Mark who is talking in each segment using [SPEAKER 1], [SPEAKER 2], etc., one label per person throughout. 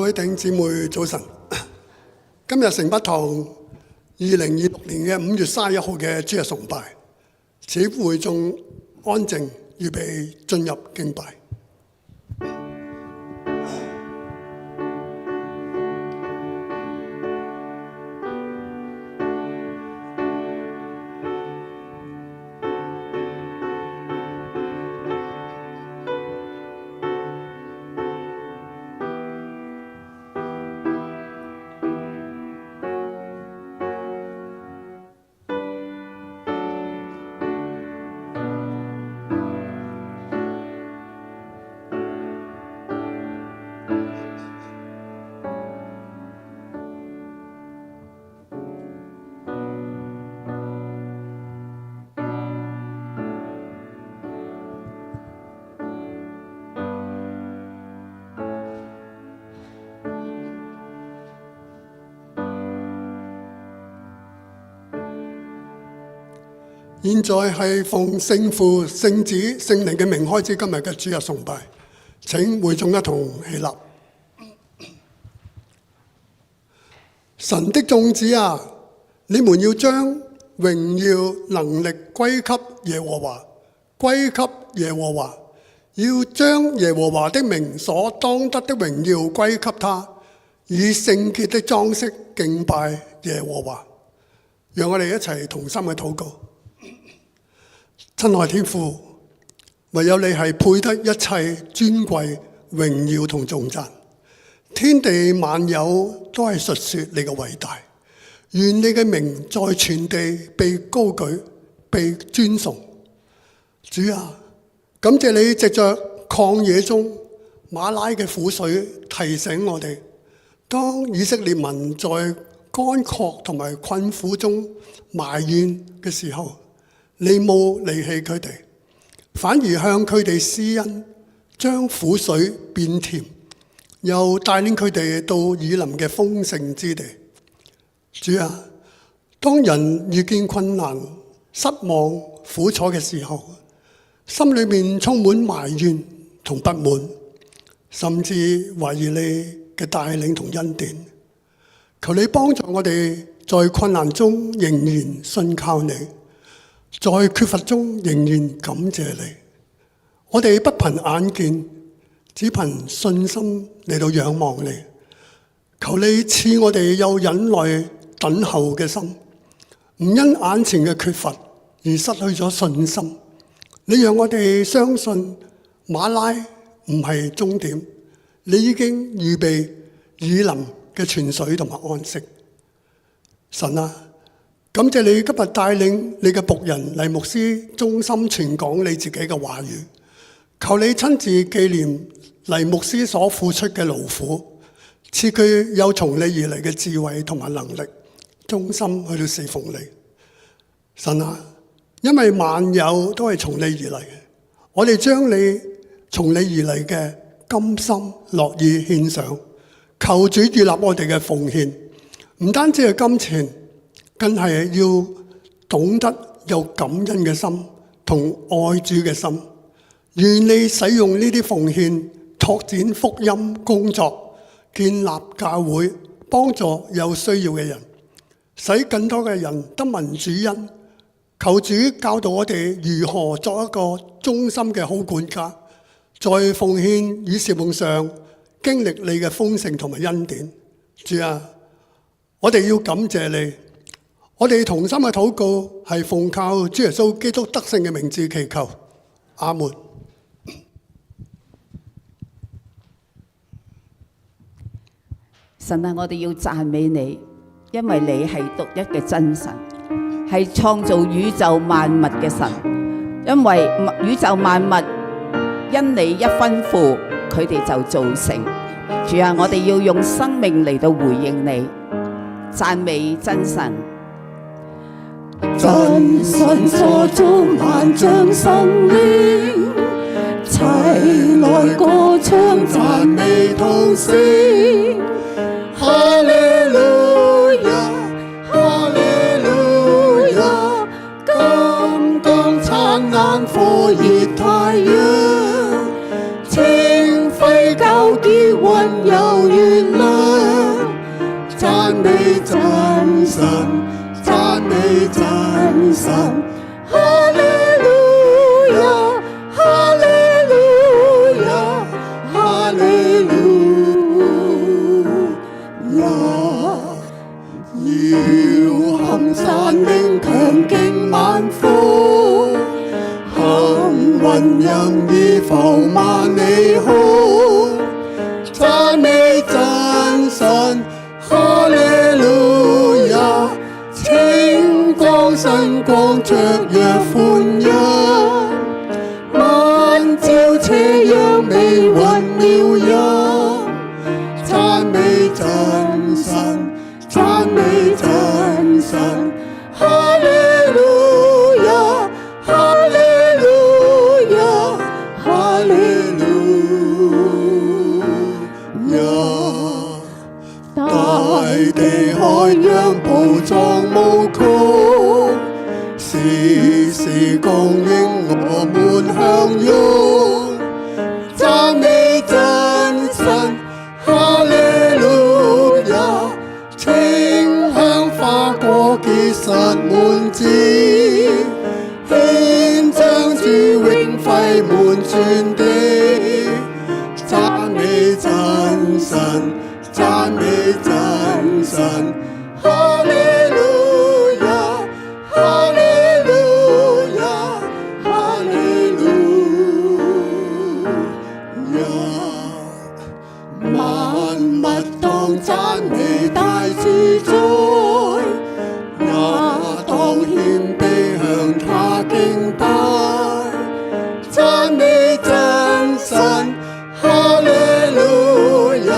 [SPEAKER 1] 各位弟兄姊妹早晨，今日城北堂2026年5月31號嘅主日崇拜，此會眾安靜預備進入敬拜。現在係奉聖父、聖子、聖靈嘅名開始今日嘅主日崇拜，請會眾一同起立。神的眾子啊，你們要將榮耀能力歸給耶和華，歸給耶和華，要將耶和華的名所當得的榮耀歸給他，以聖潔的裝飾敬拜耶和華。讓我哋一齊同心嘅禱告。親愛天父，唯有你係配得一切尊貴、榮耀同頌讚，天地萬有都係述說你嘅偉大。願你嘅名在全地被高舉、被尊崇。主啊，感謝你藉着曠野中馬拉嘅苦水提醒我哋，當以色列民在乾涸同埋困苦中埋怨嘅時候，你冇離棄佢哋，反而向佢哋施恩，將苦水變甜，又帶領佢哋到以琳嘅豐盛之地。主啊，當人遇見困難、失望、苦楚嘅時候，心裏面充滿埋怨同不滿，甚至懷疑你嘅帶領同恩典。求你幫助我哋在困難中仍然信靠你，在缺乏中仍然感謝你。我哋不憑眼見，只憑信心嚟到仰望你。求你賜我哋有忍耐等候嘅心，唔因眼前嘅缺乏而失去咗信心。你讓我哋相信馬拉唔係終點，你已經預備以琳嘅泉水同埋安息。神啊，感謝你今日帶領你嘅僕人黎牧師忠心傳講你自己嘅話語，求你親自紀念黎牧師所付出嘅勞苦，賜佢有從你而嚟嘅智慧同埋能力，忠心去到侍奉你。神啊，因為萬有都係從你而嚟嘅，我哋將你從你而嚟嘅甘心樂意獻上，求主悅納我哋嘅奉獻，唔單止係金錢，更係要懂得有感恩嘅心同愛主嘅心。願你使用呢啲奉獻拓展福音工作，建立教會，幫助有需要嘅人，使更多嘅人得聞主恩。求主教導我哋如何作一個忠心嘅好管家，在奉獻與侍奉上經歷你嘅豐盛同埋恩典。主啊，我哋要感謝你。我哋同心嘅禱告係奉靠主耶穌基督得勝嘅名字祈求，阿門。
[SPEAKER 2] 神啊，我哋要讚美你，因為你係獨一嘅真神，係創造宇宙萬物嘅神。因為宇宙萬物因你一吩咐，佢哋就造成。主啊，我哋要用生命嚟到回應你，讚美真神。
[SPEAKER 3] 真神所造萬象生靈，齊來歌唱讚美同聲。哈利路亞，哈利路亞，金剛燦爛火熱太陽，清輝皎潔溫柔月亮。真神。哈利路亞，哈利路亞，哈利路亞。要行山嶺強勁萬福，行雲任意浮萬里空，讚美真神。哈利路亞，清光神光雀躍歡欣，晚照斜陽美雲妙音，讚美真神，讚美真神。哈利路亞，哈利路亞，哈利路亞。大地海洋暴壯無窮，時時供應我們享用，讚美真神。哈利路亞，清香花果結實滿枝，獻將主永輝滿全地，讚美真神，讚美真神。哈利路亞，哈利路亞，哈利路亞。萬物當讚美大主宰，也當謙卑向他敬拜，讚美真神。哈利路亞，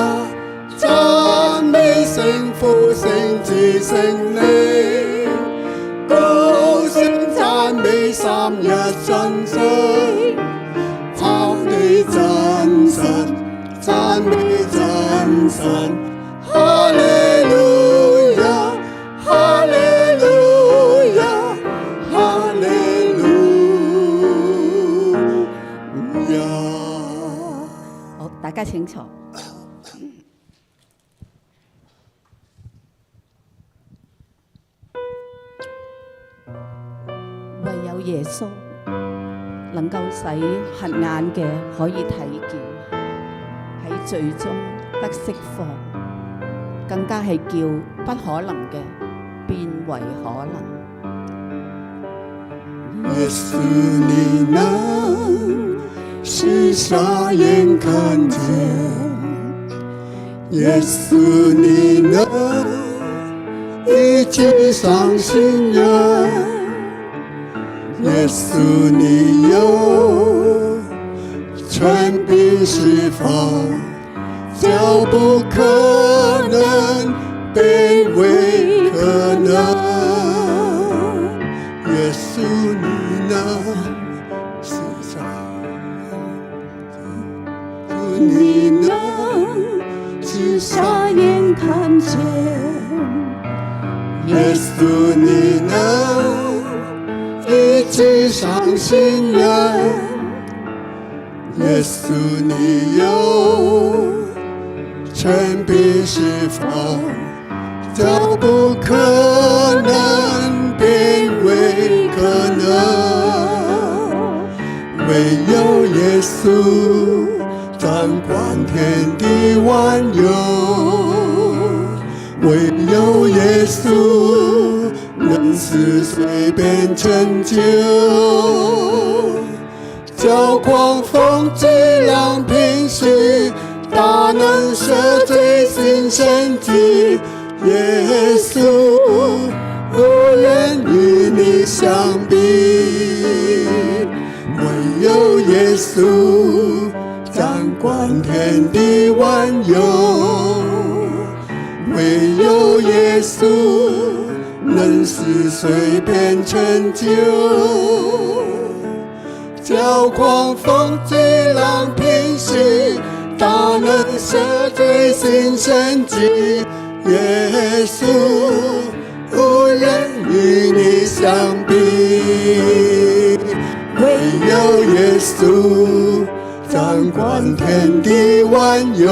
[SPEAKER 3] 讚美聖父聖子聖靈，高聲讚美三一真神，讚美真神，讚美真神。哈利路亞，哈利路亞，哈利路亞。
[SPEAKER 2] 好，大家請坐。唯有耶穌能夠使瞎眼嘅可以睇見，喺罪中得釋放，更加係叫不可能嘅變為可能。
[SPEAKER 3] 耶穌你能使瞎眼看見，耶穌你能醫治傷心人，耶穌你有權柄釋放，叫不可能變為可能。耶穌你能使瞎眼，你能使瞎眼看見，耶穌你能醫治傷心人，耶穌你有權柄釋放，叫不可能變為可能。唯有耶穌掌管天地萬有，唯有耶穌能使水變成酒，叫狂風巨浪平息，大能赦罪新生機。耶穌無人與你相比，唯有耶穌掌管天地萬有，唯有耶穌能使水變成酒，叫狂風巨浪平息，大能赦罪新生機。耶穌無人與你相比，唯有耶穌掌管天地萬有，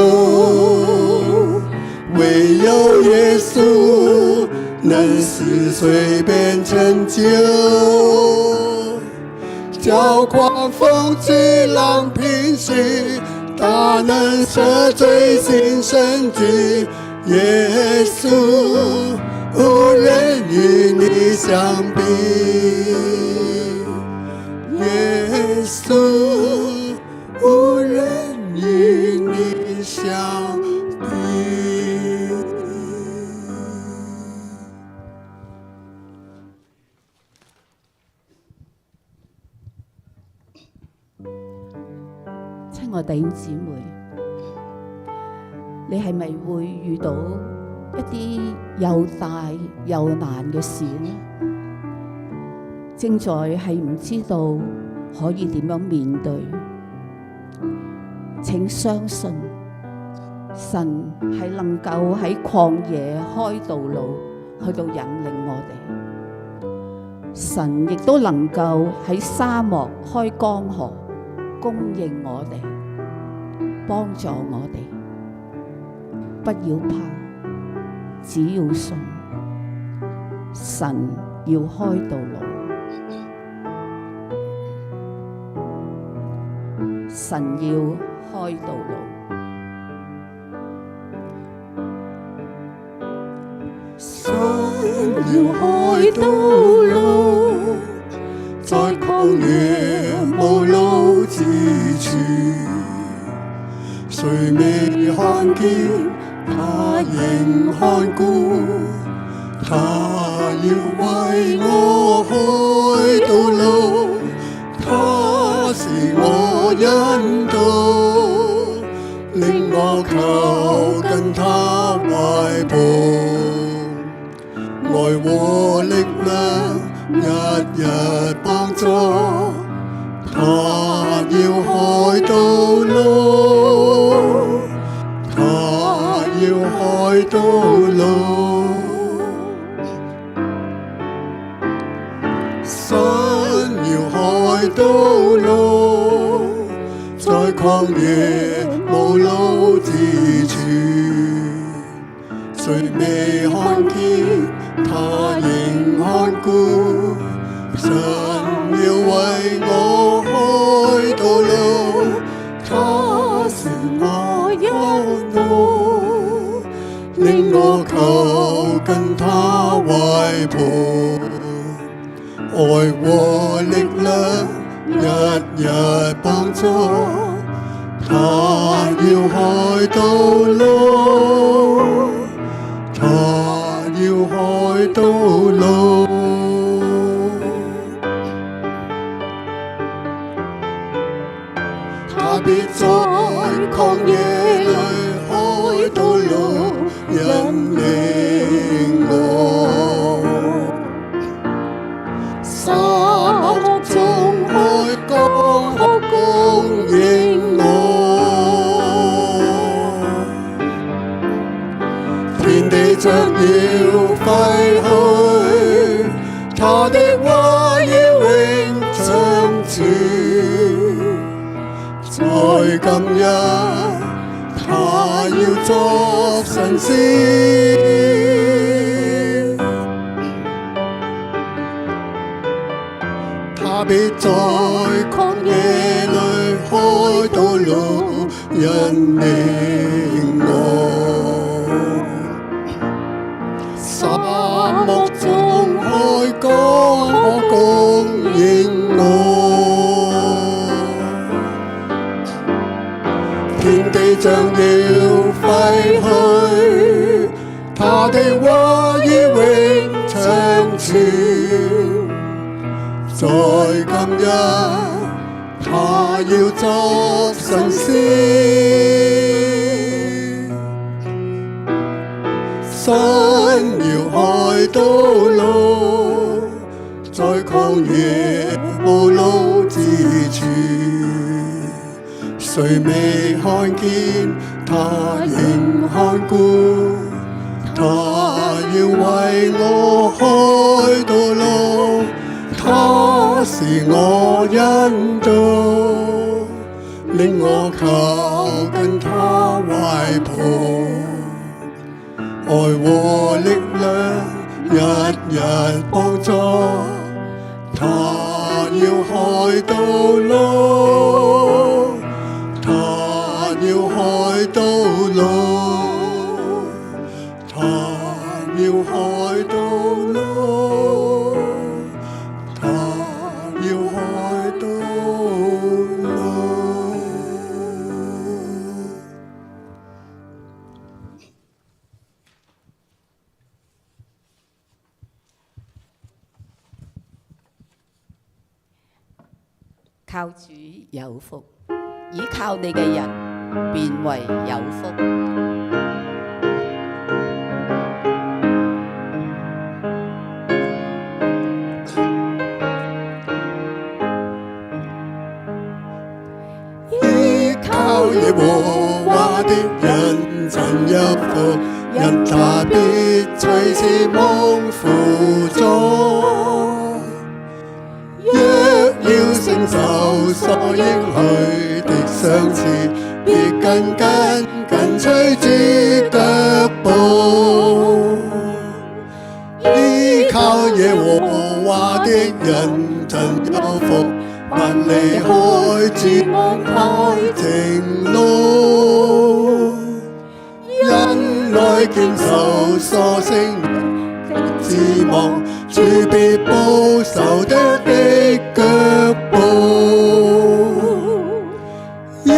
[SPEAKER 3] 唯有耶穌
[SPEAKER 1] 能使水變成酒，叫狂風巨浪平息，大能赦罪新生機。耶穌，無人與你相比。耶穌，無人與你相比。
[SPEAKER 2] 親愛弟兄姊妹，你係咪會遇到一啲又大又難嘅事呢？正在係唔知道可以點樣面對？請相信神係能夠喺曠野開道路，去到引領我哋。神亦都能夠喺沙漠開江河，供應我哋，幫助我哋。不要怕，只要信，神要開道路，神要開道路。
[SPEAKER 1] 神要開道路，在曠野無路之處，誰未看見他仍看顧，他要為我開道路，他是我引導，令我靠近他懷抱。愛和力量日日幫助，他要開道路，他要開道路。神要開道路，在曠野無路之處，誰未看見他仍看顧，神要為我開道路，他是我引導，令我靠近他懷抱。愛和力量日日幫助，他要開道路，他要開道路。他必在曠野裏開道路，引領我。沙漠中開江河供應我，天地將要廢去，他的話要永長存。在今日，他要作神仙。他必在曠野裏開道路，引領我。沙漠中開江河供應我，天地將要廢去，他的話已永長存。在今日，他要作神仙。神要開道路，在曠野無路之處，誰未看見他仍看顧，他要為我開道路，他是我引導，令我靠近他懷抱。愛和力量日日幫助，他要開道路，他要開道路，他要開道路，他要開道路。
[SPEAKER 2] 靠主有福，倚靠你嘅人便為有福。
[SPEAKER 1] 依靠耶和華的人真有福，因他必隨時蒙輔助。若要承受所應許的賞賜，必緊緊跟隨主腳步。依靠耶和華的人真有福，萬里開主安開正路，因來堅守所承的指望，主必保守的腳步。要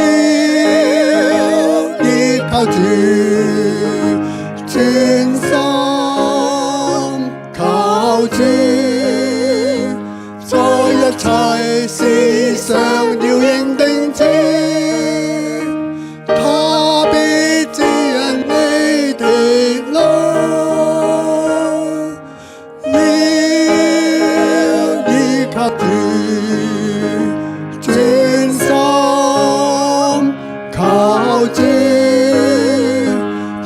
[SPEAKER 1] 依靠主，專心靠主，在一切事上要認定主，他必指引你的路。要依靠主，專心靠主，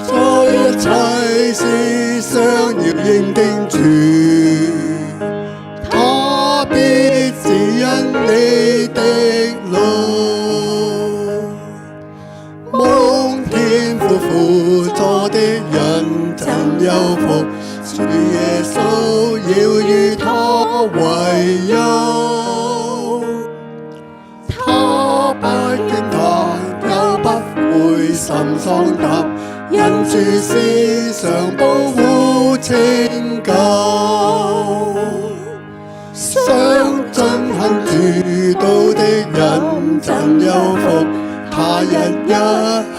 [SPEAKER 1] 在一切事上要認定主，他必指引你的路。蒙天父輔助的人真有福，主耶穌要與他為友，他不驚怕，又不會心喪膽，因主時常保護拯救。想進行主道的人真有福，他日日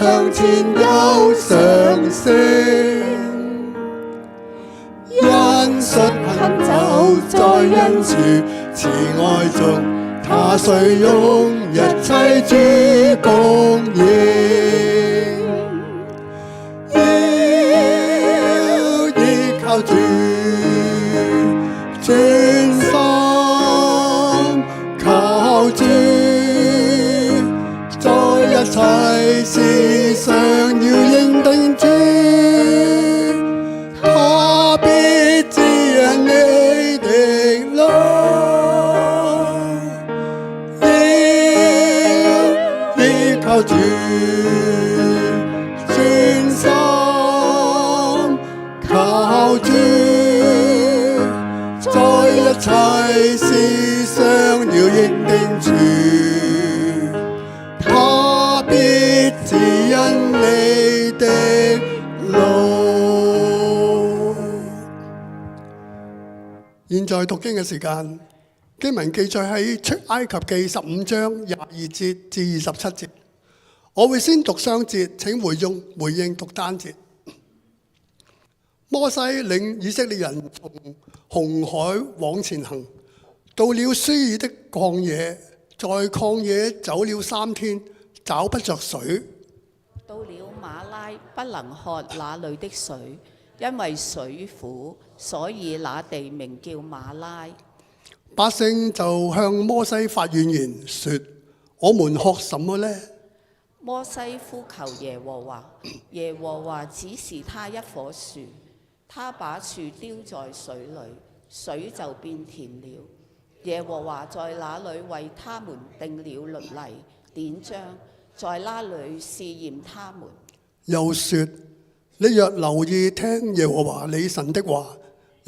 [SPEAKER 1] 向前有上升，因信行走在恩慈慈愛中，他遂用一切主供應。要依靠主，專心靠主，在一切事上要認定主，他必指引你的路。要依靠主，專心靠主，在一切事上要認定主，他必指引你的路。現在讀經嘅時間，經文記載喺出埃及記15章22節至27節。我會先讀雙節，請回應讀單節。摩西領以色列人從紅海往前行，到了舒爾的曠野，在曠野走了3天，找不着水。
[SPEAKER 2] 到了馬拉，不能喝那裏的水，因為水苦，所以那地名叫馬拉。
[SPEAKER 1] 百姓就向摩西發怨言，說：我們喝什麼呢？
[SPEAKER 2] 摩西呼求耶和華，耶和華指示他一棵樹，他把樹丟在水裏，水就變甜了。耶和華在那裏為他們定了律例典章，在那裏試驗他們。又說：你若留意聽耶和華你神的話，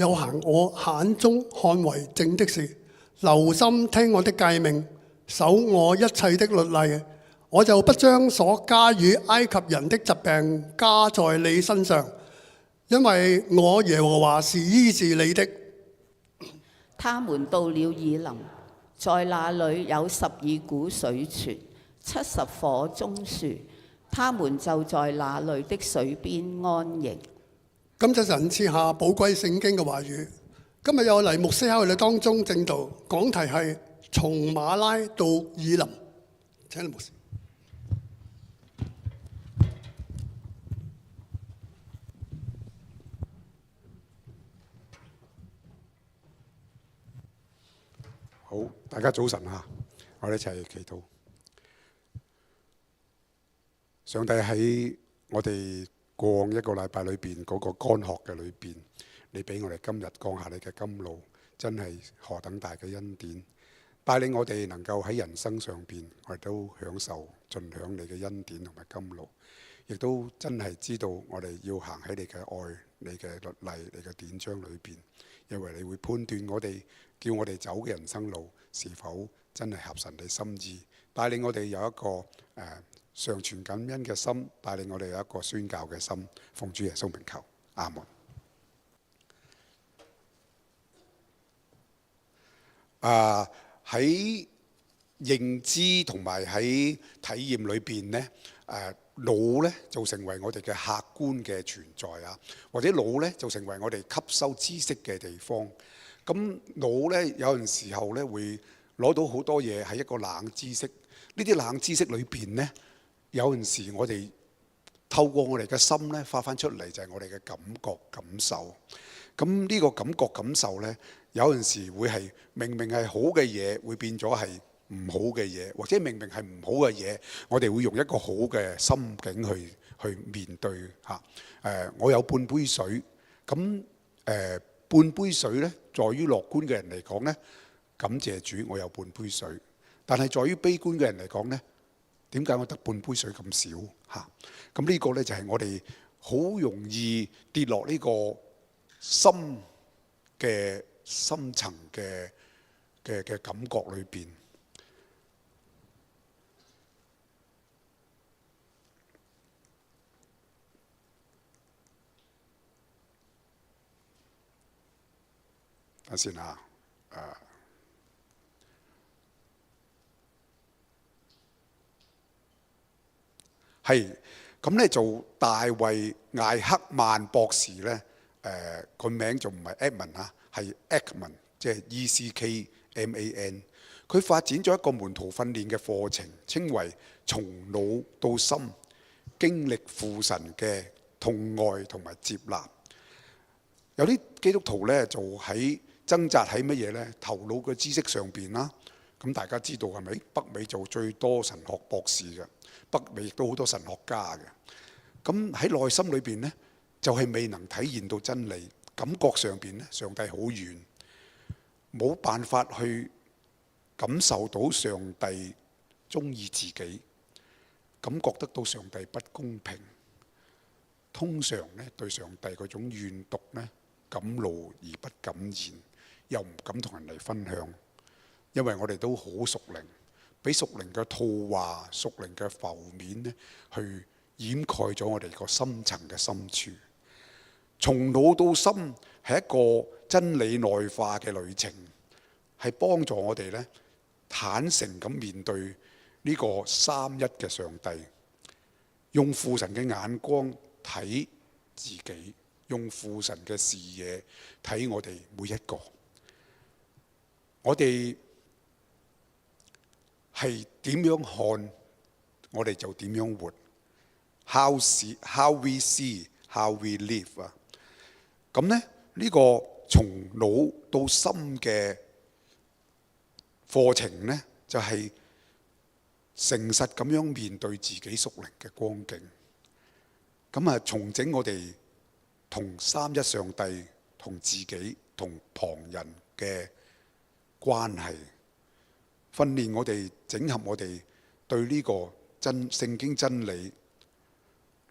[SPEAKER 1] 又行我眼中看為正的事，留心聽我的誡命，守我一切的律例，我就不將所加與埃及人的疾病加在你身上，因為我耶和華是醫治你的。
[SPEAKER 2] 他們到了以琳，在那裏有12股水泉，70棵棕樹，他們就在那裏的水邊安營。
[SPEAKER 1] 感謝神賜下寶貴聖經嘅話語。今日有黎牧師喺我哋當中證道，講題係從馬拉到以琳。請黎牧師。
[SPEAKER 4] 好，大家早晨啊！我哋一齊祈禱。上帝喺我哋過往一個禮拜裏邊嗰個乾涸嘅裏邊，你俾我哋今日降下你嘅甘露，真係何等大嘅恩典！帶領我哋能夠喺人生上邊，我哋都享受盡享你嘅恩典同埋甘露，亦都真係知道我哋要行喺你嘅愛、你嘅律例、你嘅典章裏邊，因為你會判斷我哋，叫我哋走嘅人生路是否真係合神你心意，帶領我哋有一個常存感恩嘅心，帶領我哋有一個宣教嘅心，奉主耶穌名求，阿門。喺認知同埋喺體驗裏邊呢，腦呢就成為我哋嘅客觀嘅存在啊，或者腦呢就成為我哋吸收知識嘅地方。咁腦呢有陣時候呢會攞到好多嘢係一個冷知識，呢啲冷知識裏邊呢，有陣時我哋透過我哋嘅心呢發翻出嚟就係我哋嘅感覺感受。咁呢個感覺感受呢，有陣時會係明明係好嘅嘢，會變咗係唔好嘅嘢，或者明明係唔好嘅嘢，我哋會用一個好嘅心境去面對嚇。我有半杯水，咁半杯水呢，在於樂觀嘅人嚟講呢，感謝主，我有半杯水。但係在於悲觀嘅人嚟講呢，點解我得半杯水咁少嚇？咁呢個呢，就係我哋好容易跌落呢個心嘅深層嘅感覺裏邊。等先嚇，係咁咧，就大衛艾克曼博士咧，個名就唔係 Edmund 嚇，係 Ekman， 即係 ECKMAN。佢發展咗一個門徒訓練嘅課程，稱為從腦到心，經歷父神嘅痛愛同埋接納。有啲基督徒咧就喺掙扎喺乜嘢呢？頭腦嘅知識上邊啦。咁大家知道係咪？北美就最多神學博士嘅，北美亦都好多神學家嘅。咁喺內心裏邊呢，就係未能體現到真理。感覺上邊呢，上帝好遠，冇辦法去感受到上帝中意自己，感覺得到上帝不公平。通常呢，對上帝嗰種怨毒呢，敢怒而不敢言。又唔敢同人哋分享，因為我哋都好屬靈，俾屬靈嘅套話、屬靈嘅浮面呢，去掩蓋咗我哋個深層嘅深處。從腦到心係一個真理內化嘅旅程，係幫助我哋呢坦誠咁面對呢個三一嘅上帝，用父神嘅眼光睇自己，用父神嘅視野睇我哋每一個。我哋係點樣看，我哋就點樣活。How we see, how we live 啊！咁呢，呢個從腦到心嘅課程呢，就係誠實咁樣面對自己屬靈嘅光景。咁啊，重整我哋同三一上帝、同自己、同旁人嘅關係，訓練我哋，整合我哋對呢個聖經真理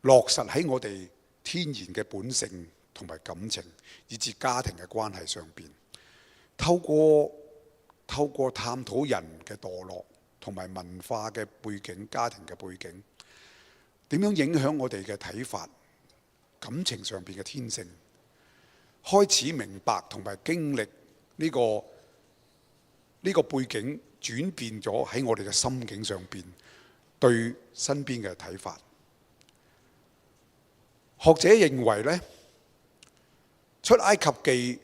[SPEAKER 4] 落實喺我哋天然嘅本性同埋感情，以至家庭嘅關係上邊，透過探討人嘅墮落同埋文化嘅背景、家庭嘅背景，點樣影響我哋嘅睇法、感情上邊嘅天性，開始明白同埋經歷呢個背景轉變咗喺我哋嘅心境上邊對身邊嘅睇法。學者認為呢，出埃及記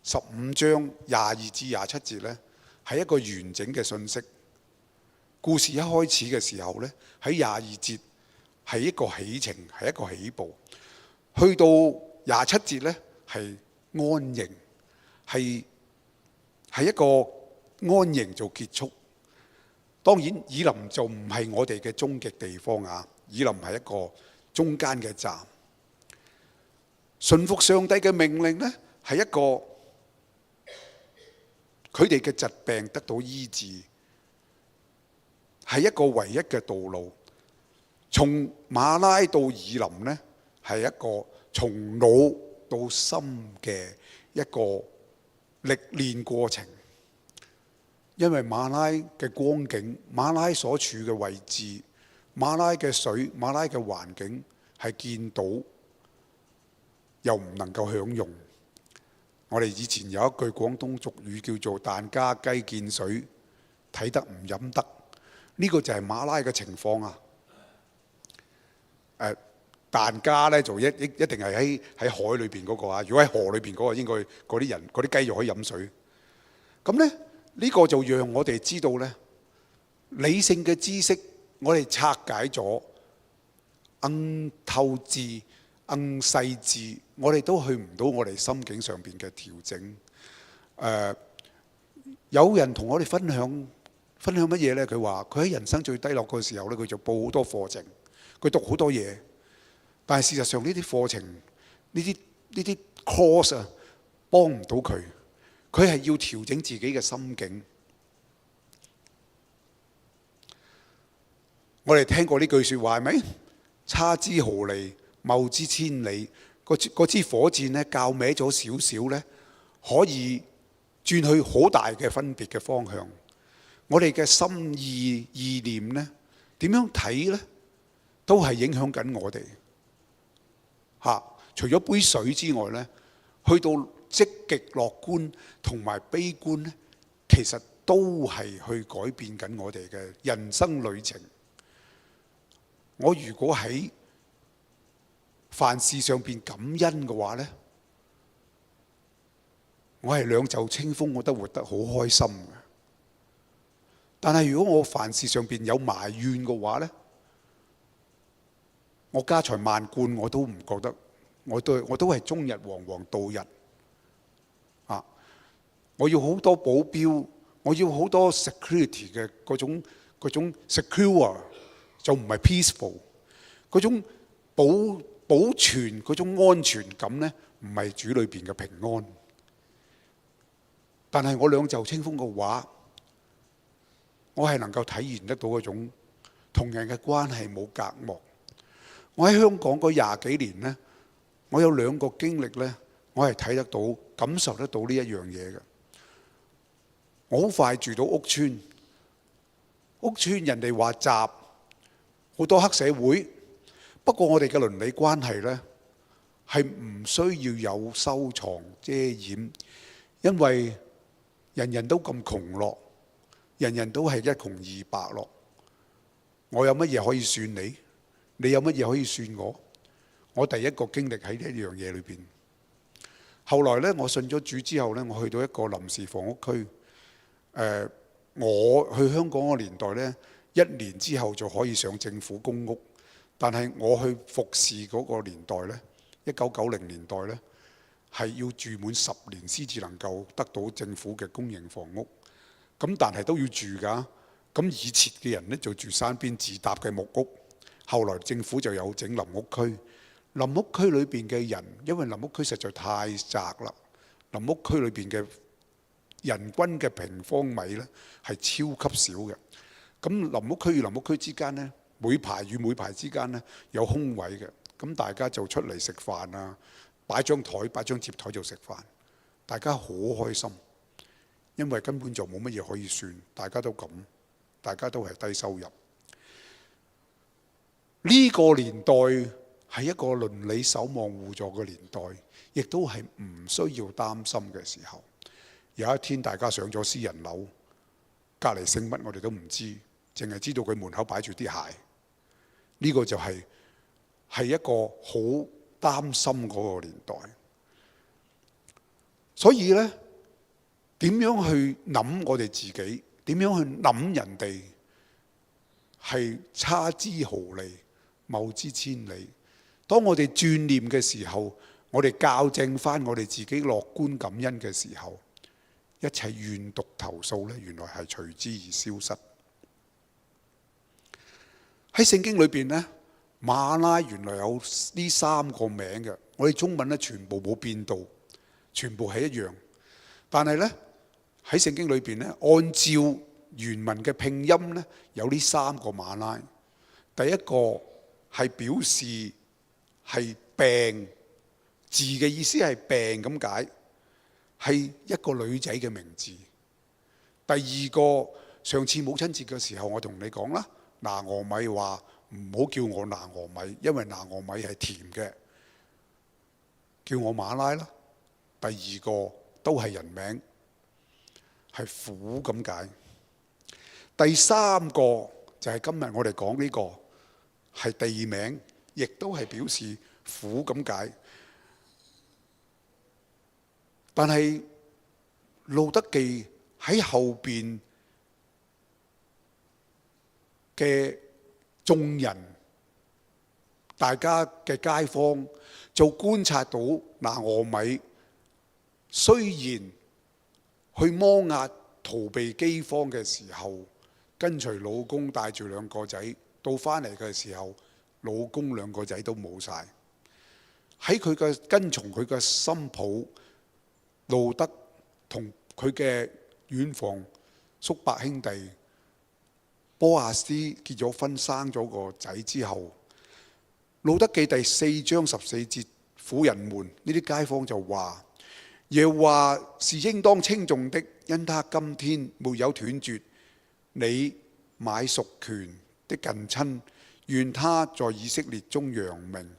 [SPEAKER 4] 15章22至27節呢，係一個完整嘅信息。故事一開始嘅時候呢，喺22節係一個起程，係一個起步。去到27節呢，係安營，係一個安營做結束。當然，以琳就唔係我哋嘅終極地方啊！以琳係一個中間嘅站。順服上帝嘅命令呢，係一個佢哋嘅疾病得到醫治，係一個唯一嘅道路。從馬拉到以琳呢，係一個從腦到心嘅一個歷練過程。因為馬拉嘅光景、馬拉所處嘅位置、馬拉嘅水、馬拉嘅環境係見到又唔能夠享用。我哋以前有一句廣東俗語叫做但家雞見水，睇得唔飲得。呢個就係馬拉嘅情況啊！但家呢就一定係喺海裏邊嗰個啊。如果喺河裏邊嗰個，應該嗰啲人嗰啲雞就可以飲水。咁呢，呢個就讓我哋知道呢，理性嘅知識我哋拆解咗，透徹、細緻，我哋都去唔到我哋心境上邊嘅調整。有人同我哋分享乜嘢呢？佢話佢喺人生最低落嘅時候呢，佢就報好多課程，佢讀好多嘢，但係事實上呢啲課程、呢啲 course 啊，幫唔到佢。佢係要調整自己嘅心境。我哋聽過呢句説話係咪？差之毫厘，謬之千里。嗰支火箭呢，較歪咗少少呢，可以轉去好大嘅分別嘅方向。我哋嘅心意念呢，點樣睇呢？都係影響緊我哋。除咗杯水之外呢，去到積極樂觀同埋悲觀呢，其實都係去改變緊我哋嘅人生旅程。我如果喺凡事上邊感恩嘅話呢，我係兩袖清風，我都活得好開心嘅。但係如果我凡事上邊有埋怨嘅話呢，我家財萬貫我都唔覺得，我都係終日惶惶度日。我要好多保鏢，我要好多 security 嘅嗰種 secure， 就唔係 peaceful。嗰種保存嗰種安全感呢，唔係主裏邊嘅平安。但係我兩袖清風嘅話，我係能夠體驗得到嗰種同人嘅關係冇隔膜。我喺香港嗰20幾年呢，我有2個經歷呢，我係睇得到、感受得到呢一樣嘢嘅。我好快住到屋邨，人哋話雜，好多黑社會。不過我哋嘅鄰里關係呢，係唔需要有收藏遮掩，因為人人都咁窮落，人人都係一窮二白落。我有乜嘢可以算你？你有乜嘢可以算我？我第一個經歷喺呢一樣嘢裏邊。後來呢，我信咗主之後呢，我去到一個臨時房屋區。我去香港個年代呢，1年之後就可以上政府公屋。但係我去服侍嗰個年代呢，1990年代呢，係要住滿10年先至能夠得到政府嘅公營房屋。咁但係都要住㗎。咁以前嘅人呢，就住山邊自搭嘅木屋。後來政府就有整臨屋區。臨屋區裏邊嘅人，因為臨屋區實在太窄啦，臨屋區裏邊嘅人均嘅平方米呢係超級少嘅。咁臨屋區與臨屋區之間呢，每排與每排之間呢有空位嘅。咁大家就出嚟食飯啊，擺張台擺張接台就食飯，大家好開心，因為根本就冇乜嘢可以算，大家都咁，大家都係低收入。呢個年代係一個鄰里守望互助嘅年代，亦都係唔需要擔心嘅時候。有一天大家上咗私人樓，隔離姓乜我哋都唔知，淨係知道佢門口擺住啲鞋。呢個就係一個好擔心嗰個年代。所以呢，點樣去諗我哋自己？點樣去諗人哋？係差之毫厘，謬之千里。當我哋轉念嘅時候，我哋校正翻我哋自己樂觀感恩嘅時候，一切怨毒投訴呢，原來係隨之而消失。喺聖經裏邊呢，馬拉原來有呢3個名嘅，我哋中文呢全部冇變到，全部係一樣。但係呢，喺聖經裏邊呢，按照原文嘅拼音呢，有呢3個馬拉。第一個係表示係病，字嘅意思係病咁解，係一個女仔嘅名字。第二個，上次母親節嘅時候我同你講啦，拿俄米話唔好叫我拿俄米，因為拿俄米係甜嘅，叫我馬拉啦。第二個都係人名，係苦咁解。第三個就係今日我哋講呢個係地名，亦都係表示苦咁解。但係路德記喺後邊嘅眾人，大家嘅街坊就觀察到拿俄米雖然去摩押逃避饑荒嘅時候，跟隨老公帶住2個仔，到返嚟嘅時候，老公2個仔都冇晒。喺佢嘅跟從佢嘅新抱路德同佢嘅遠房叔伯兄弟波亞斯結咗婚，生咗個仔之後，路德記第4章14節，婦人們呢啲街坊就話：耶和華是應當稱頌的，因他今天沒有斷絕你買贖權的近親，願他在以色列中揚名。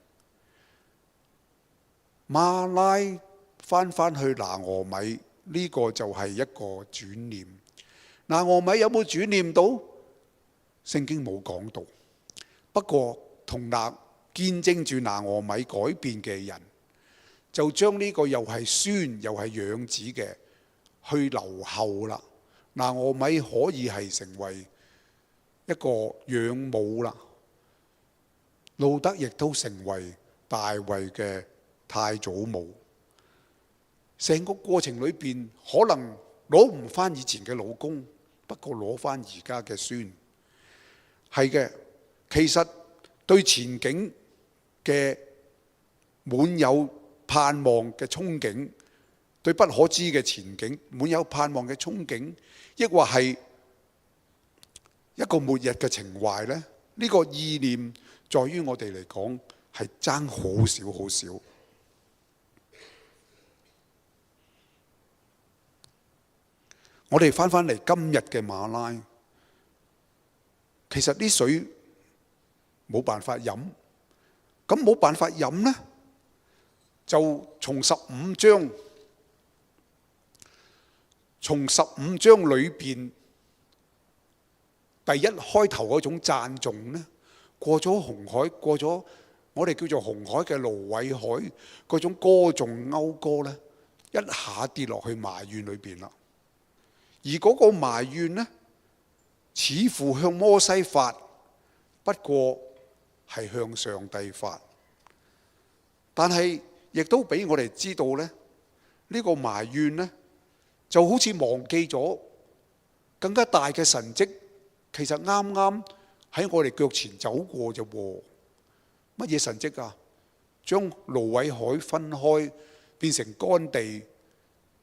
[SPEAKER 4] 馬拉翻去拿俄米，呢個就係一個轉念。拿俄米有冇轉念到？聖經冇講到。不過同見證住拿俄米改變嘅人，就將呢個又係孫又係養子嘅去留後啦。拿俄米可以係成為一個養母啦。路德亦都成為大衛嘅太祖母。成個過程裏邊，可能攞唔翻以前嘅老公，不過攞翻而家嘅孫。係嘅，其實對前景嘅滿有盼望嘅憧憬，對不可知嘅前景滿有盼望嘅憧憬，抑或係一個末日嘅情懷呢？呢個意念在於我哋嚟講係爭好少好少。我哋翻嚟今日嘅馬拉，其實啲水冇辦法飲，咁冇辦法飲呢，就從15章裏邊第一開頭嗰種讚頌呢，過咗紅海，過咗我哋叫做紅海嘅蘆葦海嗰種歌頌謳歌呢，一下跌落去埋怨裏邊啦。而嗰個埋怨呢，似乎向摩西發，不過係向上帝發。但係亦都俾我哋知道呢，呢個埋怨呢，就好似忘記咗更加大嘅神蹟，其實啱啱喺我哋腳前走過啫喎。乜嘢神蹟啊？將蘆葦海分開，變成乾地。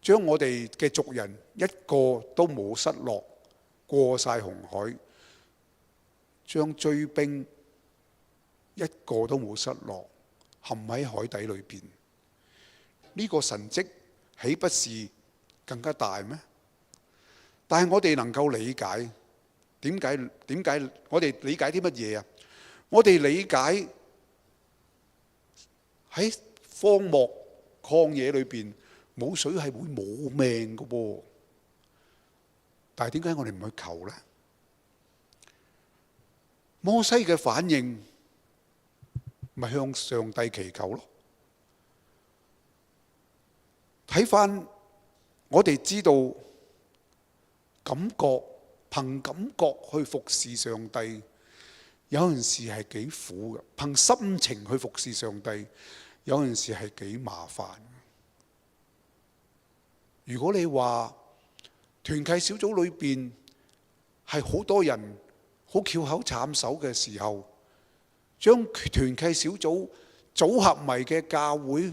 [SPEAKER 4] 將我哋嘅族人一個都冇失落，過晒紅海；將追兵一個都冇失落，陷喺海底裏邊。呢個神蹟豈不是更加大咩？但係我哋能夠理解點解我哋理解啲乜嘢啊？我哋理解喺荒漠曠野裏邊冇水係會冇命㗎噃。但係點解我哋唔去求呢？摩西嘅反應咪向上帝祈求咯。睇返我哋知道憑感覺去服侍上帝，有陣時係幾苦嘅；憑心情去服侍上帝，有陣時係幾麻煩。如果你話團契小組裏邊係好多人好翹口插手嘅時候，將團契小組組合埋嘅教會，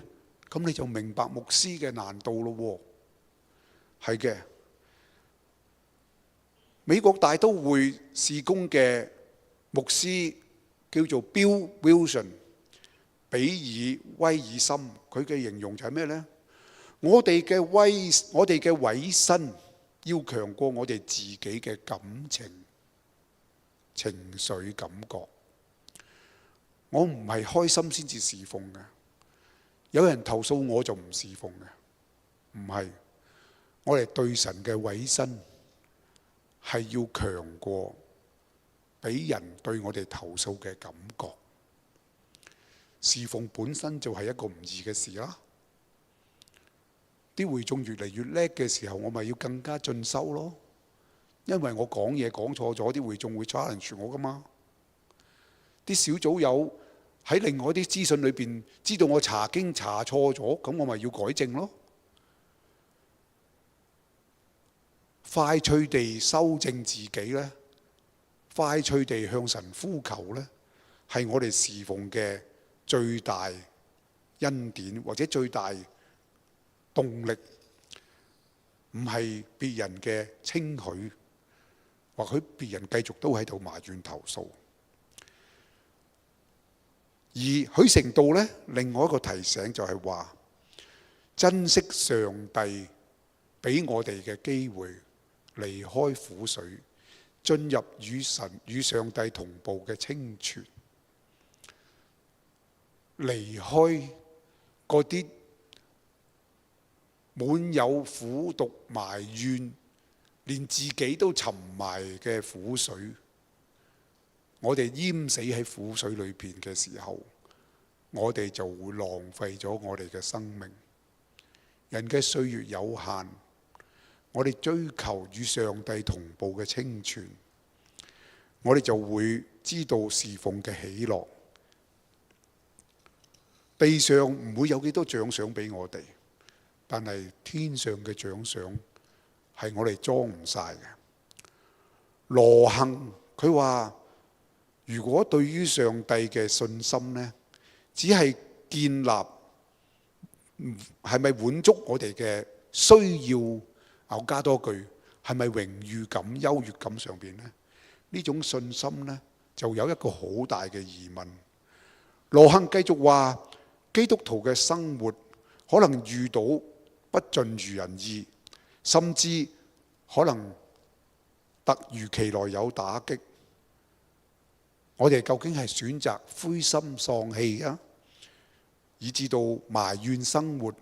[SPEAKER 4] 咁你就明白牧師嘅難度咯。係嘅，美國大都會事工嘅牧師叫做 Bill Wilson， 比爾威爾森，佢嘅形容就係咩呢？我哋嘅委身要強過我哋自己嘅感情、情緒、感覺。我唔係開心先至侍奉嘅，有人投訴我就唔侍奉嘅，唔係。我哋對神嘅委身係要強過俾人對我哋投訴嘅感覺。侍奉本身就係一個唔易嘅事啦。啲會眾越嚟越叻嘅時候，我咪要更加進修咯。因為我講嘢講錯咗，啲會眾會 challenge 我噶嘛。啲小組友喺另外啲資訊裏邊知道我查經查錯咗，咁我咪要改正咯。快脆地修正自己呢，快脆地向神呼求呢，係我哋侍奉嘅最大恩典或者最大動力，唔係別人嘅稱許，或許別人繼續都喺度埋怨投訴。而許成道呢，另外一個提醒就係話，珍惜上帝俾我哋嘅機會，離開苦水，進入與上帝同步嘅清泉，離開嗰啲滿有苦毒埋怨，連自己都沉埋嘅苦水。我哋淹死喺苦水裏邊嘅時候，我哋就會浪費咗我哋嘅生命。人嘅歲月有限，我哋追求與上帝同步嘅清泉，我哋就會知道侍奉嘅喜樂。地上唔會有幾多獎賞俾我哋，但係天上嘅獎賞係我哋裝唔晒嘅。羅幸佢話：如果對於上帝嘅信心呢，只係建立係咪滿足我哋嘅需要？我加多句，係咪榮譽感、優越感上邊呢？呢種信心呢，就有一個好大嘅疑問。羅幸繼續話：基督徒嘅生活可能遇到不盡如人意，甚至可能突如其來有打擊。我哋究竟係選擇灰心喪氣啊，以至到埋怨生活，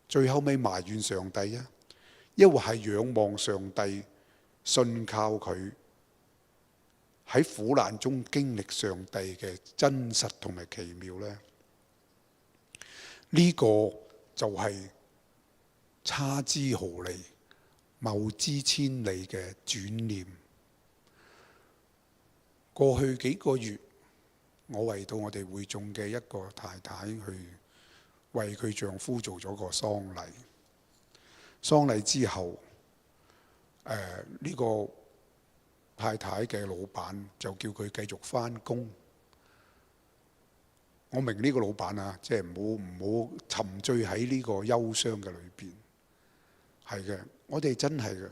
[SPEAKER 4] 最後尾埋怨上帝啊，抑或係仰望上帝，信靠佢，喺苦難中經歷上帝嘅真實同埋奇妙呢？呢個就係差之毫厘、謬之千里嘅轉念。過去幾個月，我為到我哋會眾嘅一個太太去為佢丈夫做咗個喪禮。喪禮之後，呢個太太嘅老闆就叫佢繼續返工。我明呢個老闆啊，即係唔好沉醉喺呢個憂傷嘅裏邊。係嘅，我哋真係嘅，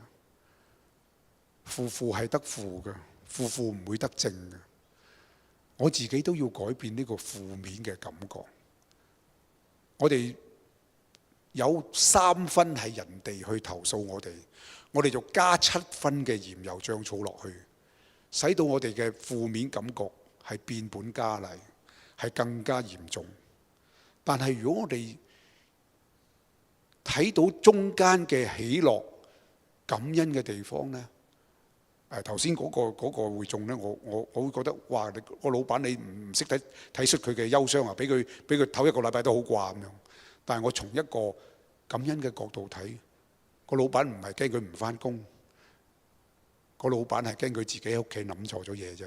[SPEAKER 4] 負係得負嘅，負唔會得正嘅。我自己都要改變呢個負面嘅感覺。我哋有3分係人哋去投訴我哋就加7分嘅鹽油醬醋落去，使到我哋嘅負面感覺係變本加厲，係更加嚴重。但係如果我哋睇到中間嘅喜樂、感恩嘅地方呢，頭先嗰個會眾呢，我會覺得哇！你個老闆你唔識睇出佢嘅憂傷啊，俾佢唞1個禮拜都好啩咁樣。但係我從一個感恩嘅角度睇，個老闆唔係驚佢唔返工，個老闆係驚佢自己喺屋企諗錯咗嘢啫。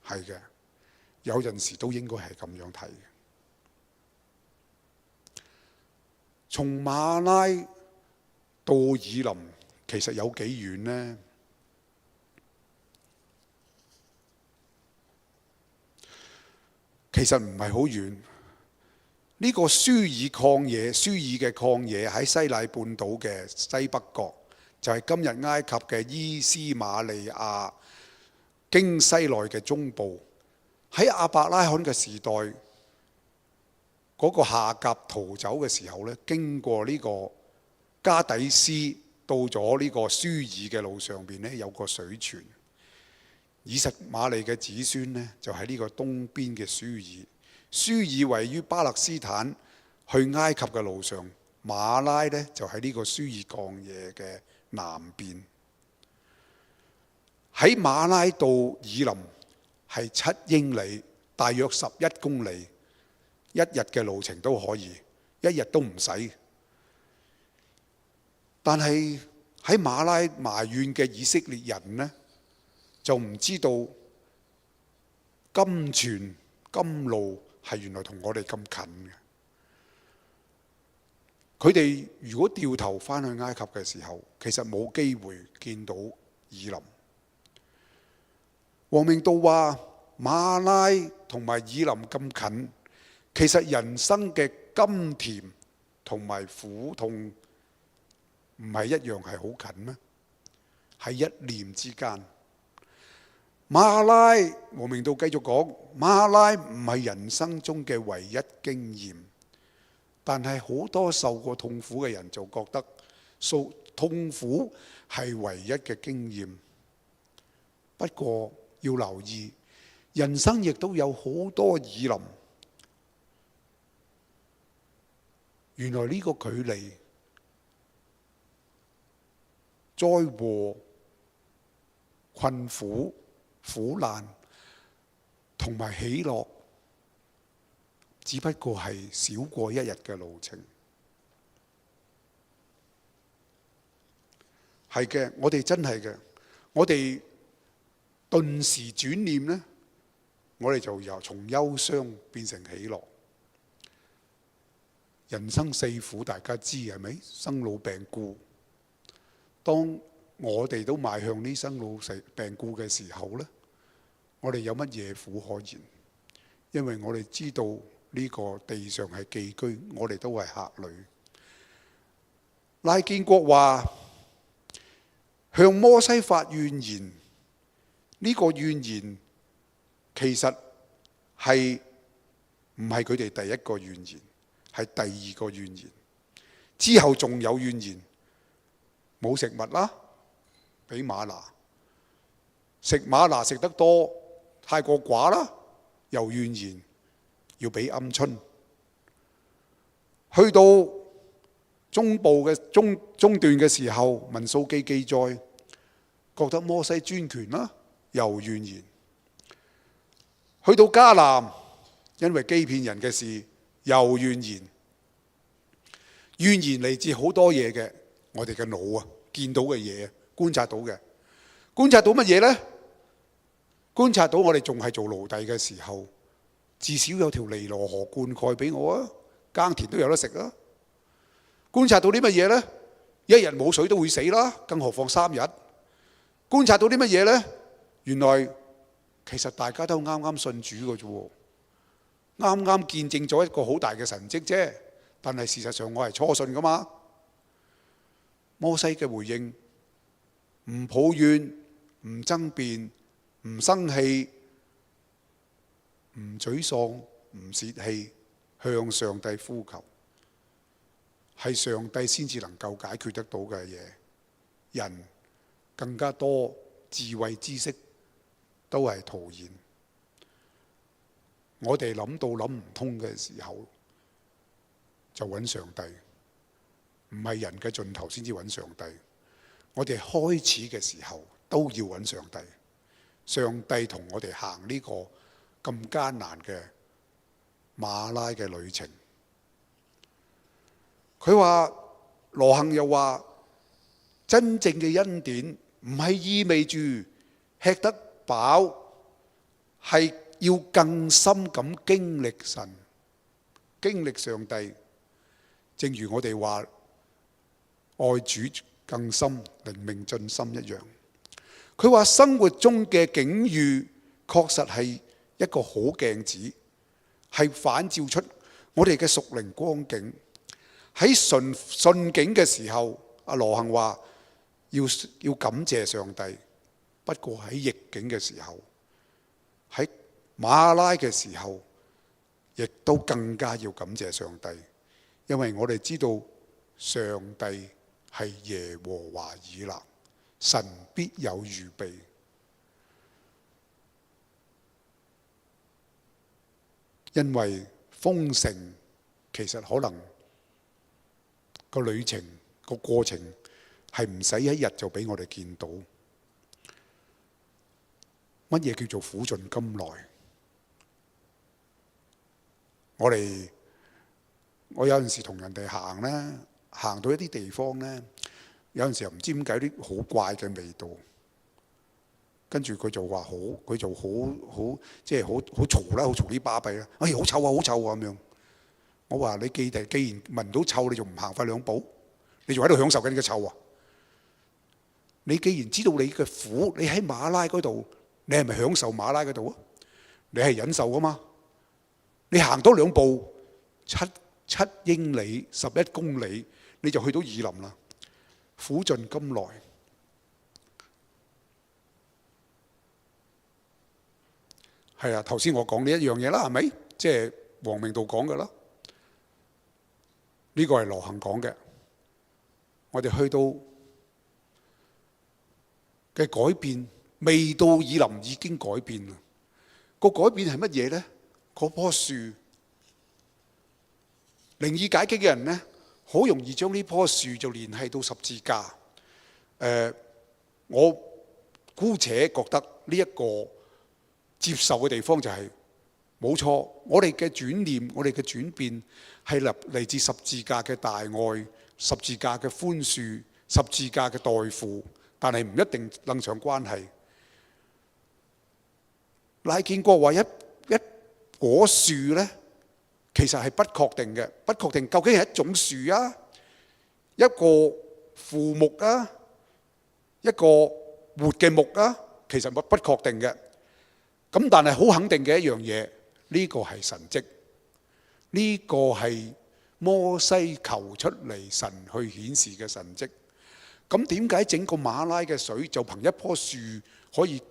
[SPEAKER 4] 係嘅，有陣時都應該係咁樣睇嘅。從馬拉到以琳其實有幾遠呢？其實唔係好遠。呢個舒爾曠野，舒爾嘅曠野喺西乃半島嘅西北角，就係今日埃及嘅伊斯瑪利亞經西奈嘅中部。喺亞伯拉罕嘅時代，嗰個夏甲逃走嘅時候呢，經過呢個加底斯，到咗呢個舒爾嘅路上邊呢，有個水泉。以實瑪利嘅子孫呢，就喺呢個東邊嘅舒爾。舒爾位於巴勒斯坦去埃及嘅路上，馬拉呢，就喺呢個舒爾曠野嘅南邊。喺馬拉到以琳係7英里，大約11公里，一日嘅路程都可以，一日都唔使。但係喺馬拉埋怨嘅以色列人呢，就唔知道甘泉甘露係原來同我哋咁近嘅。佢哋如果掉頭返去埃及嘅時候，其實冇機會見到以琳。王明道話馬拉同埋以琳咁近，其實人生嘅甘甜同埋苦痛唔係一樣係好近咩？係一念之間。馬拉，王明道繼續講，馬拉唔係人生中嘅唯一經驗，但係好多受過痛苦嘅人就覺得痛苦係唯一嘅經驗。不過要留意，人生亦都有好多以琳。原來呢個距離、災禍、困苦、苦難同埋喜樂，只不過係少過一日嘅路程。係嘅，我哋真係嘅，我哋頓時轉念呢，我哋就從憂傷變成喜樂。人生4苦大家知係咪？生老病故。當我哋都邁向呢生老病故嘅時候呢，我哋有乜嘢苦可言？因為我哋知道呢個地上係寄居，我哋都係客旅。拉建國話向摩西發怨言，呢個怨言其實係唔係佢哋第一個怨言，係第2個怨言。之後仲有怨言，冇食物啦，俾嗎哪食，嗎哪食得多太過寡啦，又怨言要俾鵪鶉。去到中部嘅中段嘅時候，民數記記載覺得摩西專權啦，又怨言。去到迦南，因為欺騙人嘅事，又怨言。怨言嚟自好多嘢嘅，我哋嘅腦啊，見到嘅嘢，觀察到嘅。觀察到乜嘢呢？觀察到我哋仲係做奴隸嘅時候，至少有條尼羅河灌溉俾我啊，耕田都有得食啊。觀察到啲乜嘢呢？一日冇水都會死啦，更何況3日。觀察到啲乜嘢呢？原來其實大家都啱啱信主嘅啫，啱啱見證咗一個好大嘅神蹟啫。但係事實上我係初信噶嘛。摩西嘅回應，唔抱怨，唔爭辯，唔生氣，唔沮喪，唔泄氣，向上帝呼求，係上帝先至能夠解決得到嘅嘢。人更加多智慧知識都係徒然。我哋諗到諗唔通嘅時候，就揾上帝，唔係人嘅盡頭先至揾上帝。我哋開始嘅時候都要揾上帝。上帝同我哋行呢個咁艱難嘅馬拉嘅旅程。佢話羅幸又話，真正嘅恩典唔係意味住吃得飽，係要更深咁經歷神，經歷上帝。正如我哋話愛主更深，靈命進深一樣。佢話生活中嘅境遇確實係一個好鏡子，係反照出我哋嘅屬靈光景。喺順境嘅時候，阿羅幸話要感謝上帝。不過喺逆境嘅時候，喺馬拉嘅時候，亦都更加要感謝上帝，因為我哋知道上帝係耶和華以勒，神必有預備。因為豐盛其實可能個旅程個過程係唔使一日就俾我哋見到。乜嘢叫做苦盡甘來？我有陣時同人哋行呢，行到一啲地方呢，有陣時又唔知點解啲好怪嘅味道，跟住佢就話佢就好即係好嘈啦，好嘈啲巴閉啦，哎好臭啊，好臭啊咁樣。我話你既然聞到臭，你仲唔行快兩步？你仲喺度享受緊呢個臭啊？你既然知道你嘅苦，你喺馬拉嗰度，你係咪享受馬拉嗰度啊？你係忍受噶嘛？你行多兩步，7英里11公里，你就去到以琳啦。苦盡甘來，係啊！頭先我講呢一樣嘢啦，係咪？即係黃明道講嘅啦。呢個係羅幸講嘅。我哋去到嘅改變，未到以琳已經改變啦。個改變係乜嘢呢？嗰棵樹，靈意解經嘅人呢，好容易將呢棵樹就聯繫到十字架。我姑且覺得呢一個接受嘅地方就係冇錯，我哋嘅轉念，我哋嘅轉變係嚟自十字架嘅大愛、十字架嘅寬恕、十字架嘅代付，但係唔一定楞上關係。賴建國話一棵樹呢，其實係不確定嘅，不確定究竟係一種樹啊，一個腐木啊，一個活嘅木啊，其實不確定嘅。咁但係好肯定嘅一樣嘢，呢個係神蹟，呢個係摩西求出嚟神去顯示嘅神蹟。咁點解整個馬拉嘅水就憑一棵樹可以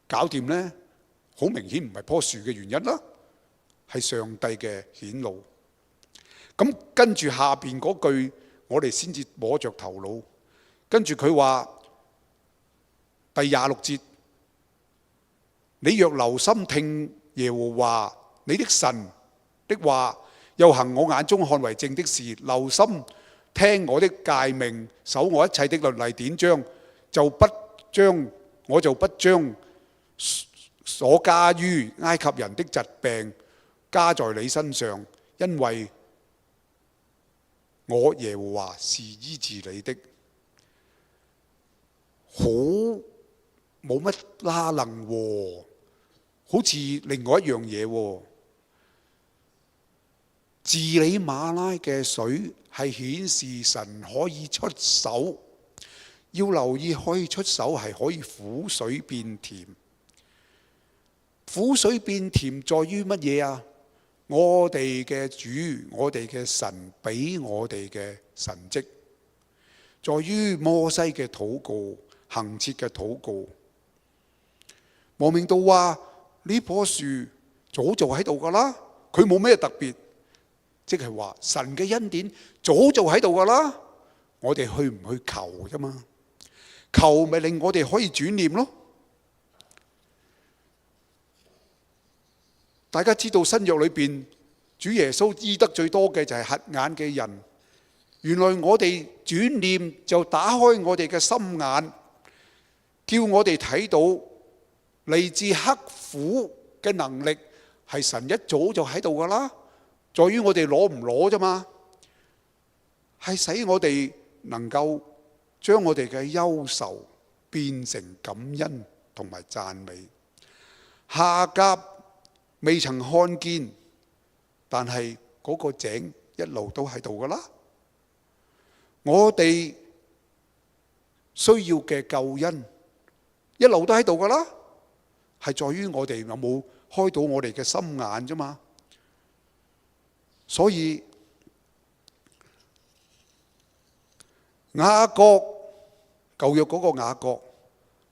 [SPEAKER 4] 搞掂呢？好明顯唔係棵樹嘅原因啦，係上帝嘅顯露。咁跟住下邊嗰句，我哋先至摸着頭腦。跟住佢話第26節，你若留心聽耶和華你的神的話，又行我眼中看為正的事，留心聽我的誡命，守我一切的律例典章，我就不將所加於埃及人的疾病加在你身上，因為我耶和華是醫治你的。好冇乜拉楞喎，好似另外一樣嘢喎。治理馬拉嘅水係顯示神可以出手，要留意可以出手係可以苦水變甜。苦水變甜在於乜嘢啊？我哋嘅主，我哋嘅神俾我哋嘅神蹟，在於摩西嘅禱告、恆切嘅禱告。王明道話呢棵樹早就喺度噶啦，佢冇咩特別，即係話神嘅恩典早就喺度噶啦，我哋去唔去求啫嘛？求咪令我哋可以轉念咯。大家知道新約裏邊，主耶穌醫得最多嘅就係瞎眼嘅人。原來我哋轉念就打開我哋嘅心眼，叫我哋睇到嚟自刻苦嘅能力係神一早就喺度噶啦，在於我哋攞唔攞啫嘛，係使我哋能夠將我哋嘅憂愁變成感恩同埋讚美。夏甲未曾看見，但係嗰個井一路都喺度噶啦。我哋需要嘅救恩一路都喺度噶啦，係在於我哋有冇開到我哋嘅心眼啫嘛。所以雅各，舊約嗰個雅各，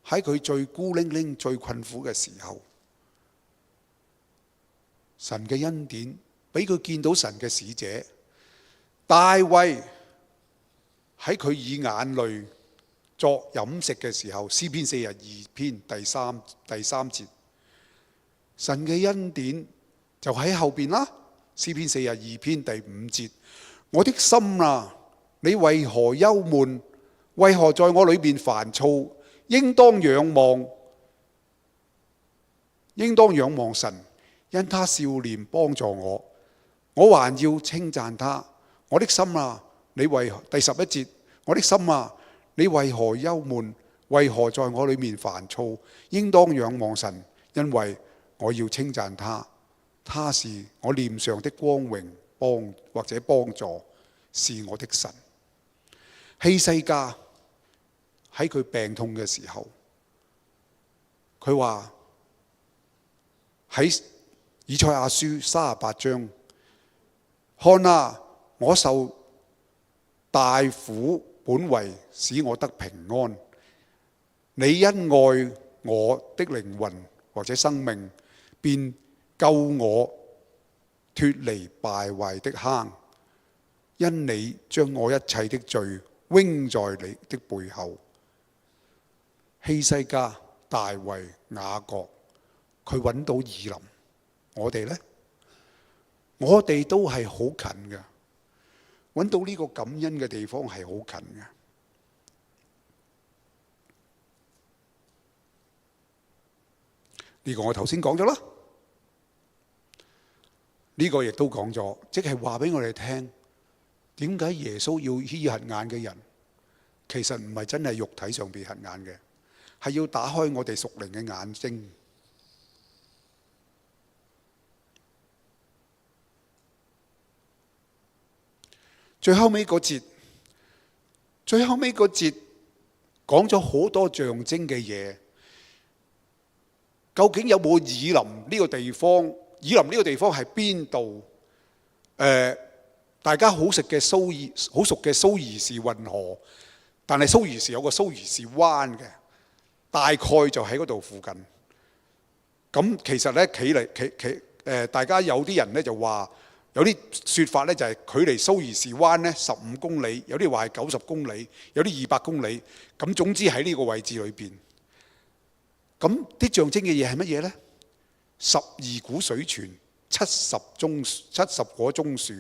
[SPEAKER 4] 喺佢最孤零零、最困苦嘅時候，神嘅恩典俾佢見到神嘅使者大衛，喺佢以眼淚作飲食嘅時候，詩篇42篇第三節，神嘅恩典就喺後邊啦。詩篇42篇第5節，我的心啊，你為何憂悶？為何在我裏面煩躁？應當仰望神，因他笑臉幫助我，我還要稱讚他。我的心啊，你為第11節，我的心啊，你為何憂悶？為何在我裏面煩躁？應當仰望神，因為我要稱讚他。他是我臉上的光榮，或者幫助，是我的神。希西家喺佢病痛嘅時候，佢話喺以賽亞書38章，看啊，我受大苦本為使我得平安，你因愛我的靈魂或者生命，便救我脫離敗壞的坑，因你將我一切的罪扔在你的背後。希西家、大衛、雅各，佢揾到以琳。我哋呢？我哋都係好近嘅，揾到呢個感恩嘅地方係好近嘅。呢個我頭先講咗啦。呢個亦都講咗，即係話俾我哋聽，點解耶穌要醫瞎眼嘅人？其實唔係真係肉體上邊瞎眼嘅，係要打開我哋屬靈嘅眼睛。最後尾嗰節講咗好多象徵嘅嘢。究竟有冇以琳呢個地方？以琳呢個地方係邊度？大家好熟嘅蘇伊士運河，但係蘇伊士有個蘇伊士灣嘅，大概就喺嗰度附近。咁其實呢，大家有啲人呢就話，有啲説法呢就係距離蘇伊士灣呢15公里，有啲話係90公里，有啲200公里。咁總之喺呢個位置裏邊。咁啲象徵嘅嘢係乜嘢呢？12股水泉，70棵棕樹。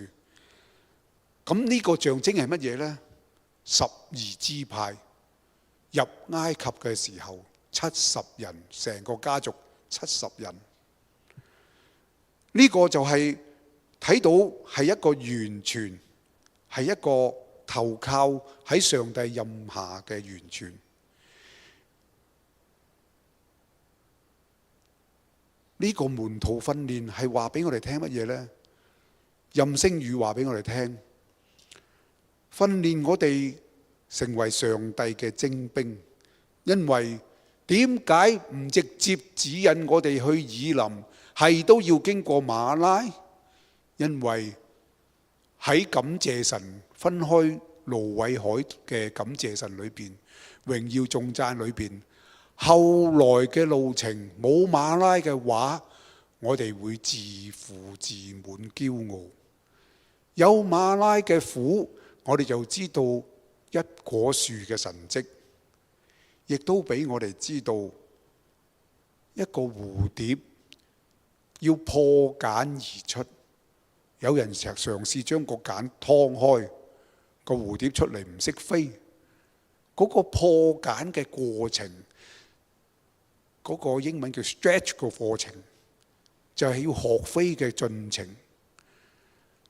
[SPEAKER 4] 咁呢個象徵係乜嘢呢？12支派入埃及嘅時候，70人，成個家族70人。呢個就係睇到係一個完全，係一個投靠喺上帝蔭下嘅完全。呢個門徒訓練係話俾我哋聽乜嘢呢？任星宇話俾我哋聽，訓練我哋成為上帝嘅精兵。因為點解唔直接指引我哋去以琳，係都要經過馬拉？因為喺感謝神分開蘆葦海嘅感謝神裏邊，榮耀頌讚裏邊，後來嘅路程冇馬拉嘅話，我哋會自負自滿驕傲，有馬拉嘅苦，我哋就知道一果樹嘅神蹟，亦都俾我哋知道一個蝴蝶要破繭而出。有人嘗試將個繭劏開，個蝴蝶出嚟唔識飛。嗰個破繭嘅過程，嗰個英文叫 stretch 個過程，就係要學飛嘅進程。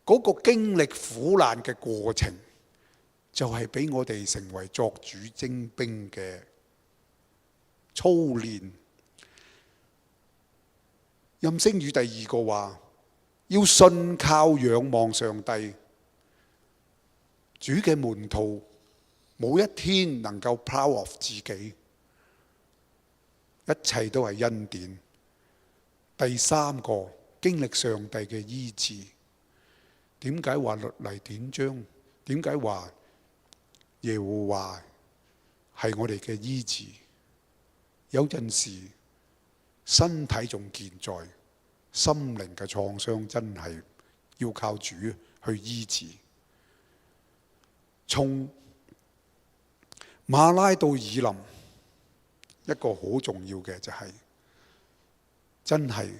[SPEAKER 4] 嗰個經歷苦難嘅過程，就係俾我哋成為作主精兵嘅操練。任星宇第二個話，要信靠仰望上帝。主嘅門徒冇一天能夠 proud of 自己，一切都係恩典。第三個，經歷上帝嘅醫治。點解話律例典章？點解話耶和華係我哋嘅醫治？有陣時身體仲健在，心靈嘅創傷真係要靠主去醫治。從馬拉到以琳，一個好重要嘅就係，真係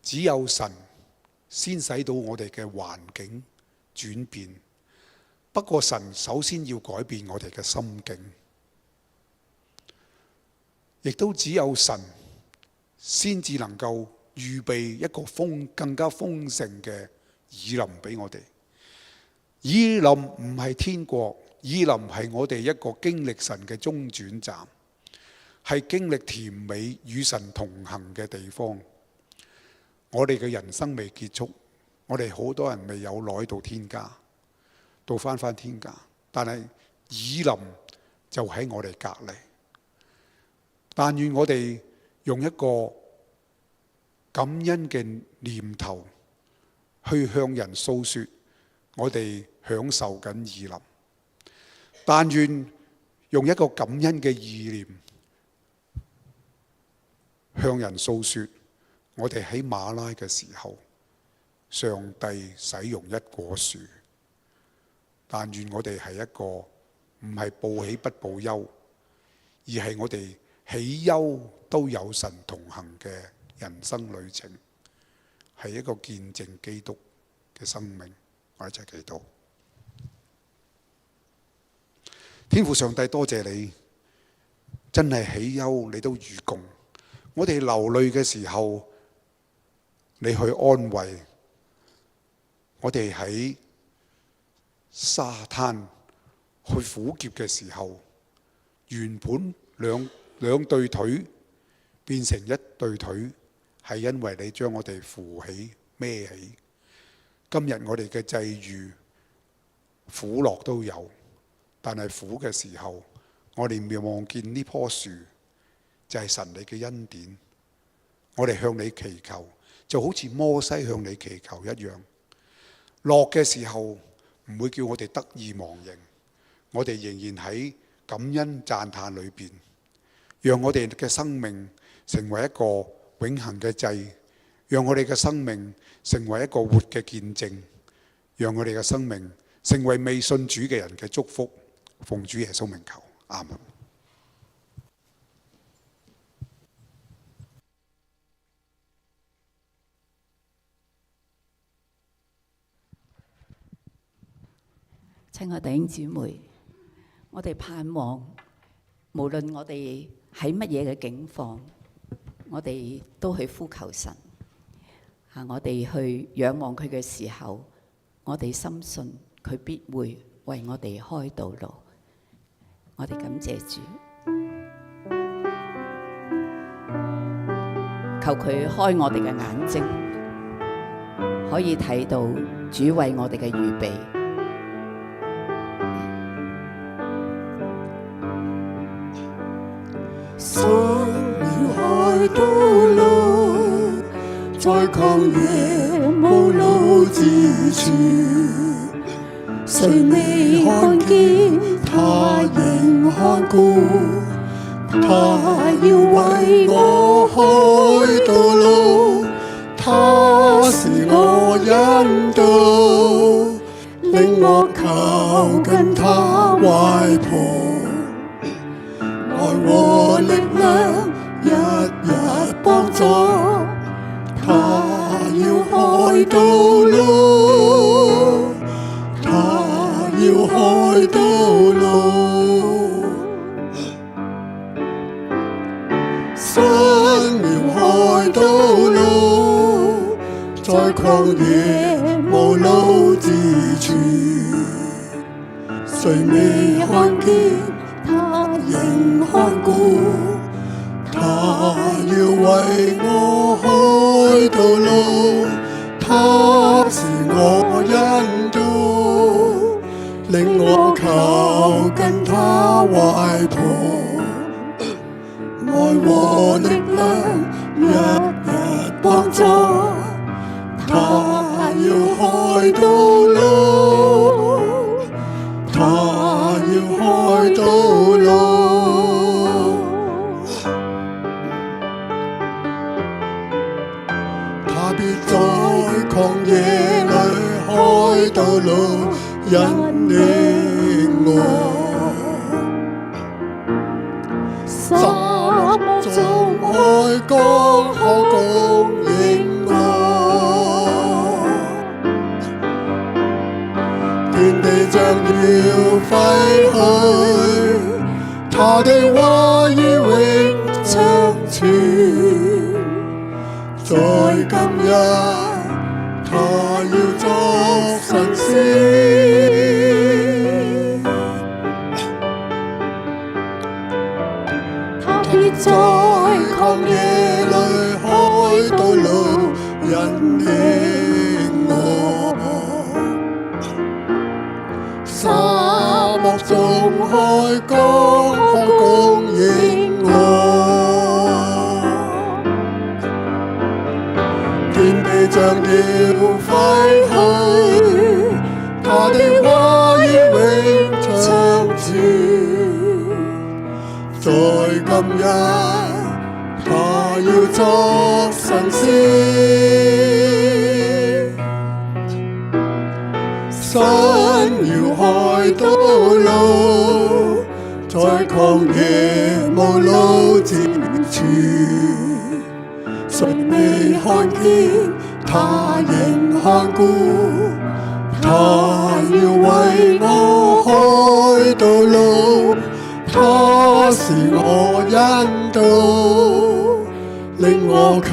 [SPEAKER 4] 只有神先使到我哋嘅環境轉變。不過神首先要改變我哋嘅心境，亦都只有神先至能夠預備一個更加豐盛嘅以琳俾我哋。以琳唔係天國，以琳係我哋一個經歷神嘅中轉站，係經歷甜美與神同行嘅地方。我哋嘅人生未結束，我哋好多人未有來到天家，到返天家，但係以琳就喺我哋隔離。但願我哋用一個感恩嘅念頭去向人訴說，我哋享受緊以琳。但願用一個感恩嘅意念向人訴說，我哋喺馬拉嘅時候，上帝使用一果樹。但願我哋係一個唔係報喜不報憂，而係我哋喜憂都有神同行嘅人生旅程，係一個見證基督嘅生命。我一齊祈禱。天父上帝，多謝你，真係喜憂你都預共。我哋流淚嘅時候，你去安慰。我哋喺沙灘去苦澀嘅時候，原本兩對腿變成一對腿，係因為你將我哋扶起孭起。今日我哋嘅際遇苦樂都有，但係苦嘅時候，我哋未望見呢棵樹就係神你嘅恩典。我哋向你祈求，就好似摩西向你祈求一樣。落嘅時候唔會叫我哋得意忘形，我哋仍然喺感恩讚嘆裏邊，讓我哋嘅生命成為一個永恆嘅祭，讓我哋嘅生命成為一個活嘅見證，讓我哋嘅生命成為未信主嘅人嘅祝福。奉主耶穌名求，阿門。
[SPEAKER 2] 親愛弟兄姊妹，我哋盼望，無論我哋喺乜嘢嘅境況，我哋都去呼求神。我哋去仰望佢嘅時候，我哋深信佢必會為我哋開道路。我哋感謝主，求佢開我哋嘅眼睛，可以睇到主為我哋嘅預備。
[SPEAKER 3] 神要開道路，在曠野無路之處，誰未看見他仍看顧，他要為我開道路，
[SPEAKER 1] 他是我引導，令我靠近他懷抱，愛和力量日日幫助，他要開道路，他要開道路，神要開道路，在曠野無路之處，誰未看見他仍看顧，他要為我開道路，他是我引導，令我靠近他懷抱，愛和力量日日幫助，他要開道路，他要開道路，他必在曠野裏開道路，引領我。沙漠中開江河供應我，天地將要廢去，他的話語永長存，在今日他要作神事，在曠野裏開道路，引領我。沙漠中開江河供應我，天地將要廢去，他的話語永長存。在今日，他要作神事，神要開道路，在曠野無路之處，誰未看見他仍看顧，他要為我開道路，他是我引導，令我靠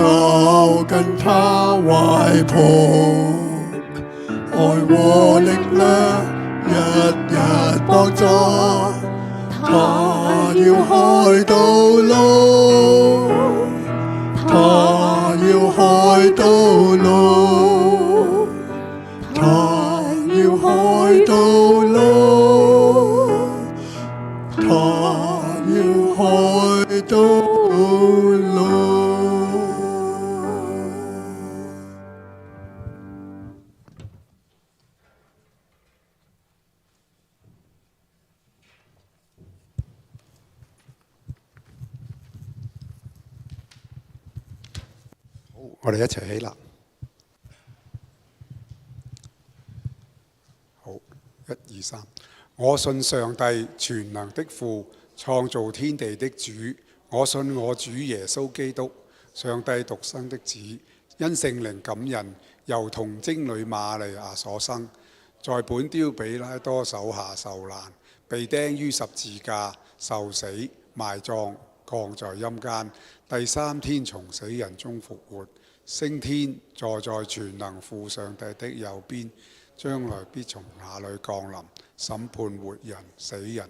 [SPEAKER 1] 近他懷抱，愛和力量日日幫助，他要開道路，他要開道路，他要開道路，他要開道路。好，我哋一齊起立。好，一二三。我信上帝全能的父，創造天地的主。我信我主耶穌基督，上帝獨生的子，因聖靈感孕，由童貞女瑪利亞所生，在本丟彼拉多手下受難，被釘於十字架，受死，埋葬，降在陰間，第三天從死人中復活，升天，坐在全能父上帝的右邊，將來必從那裏降臨，審判活人死人。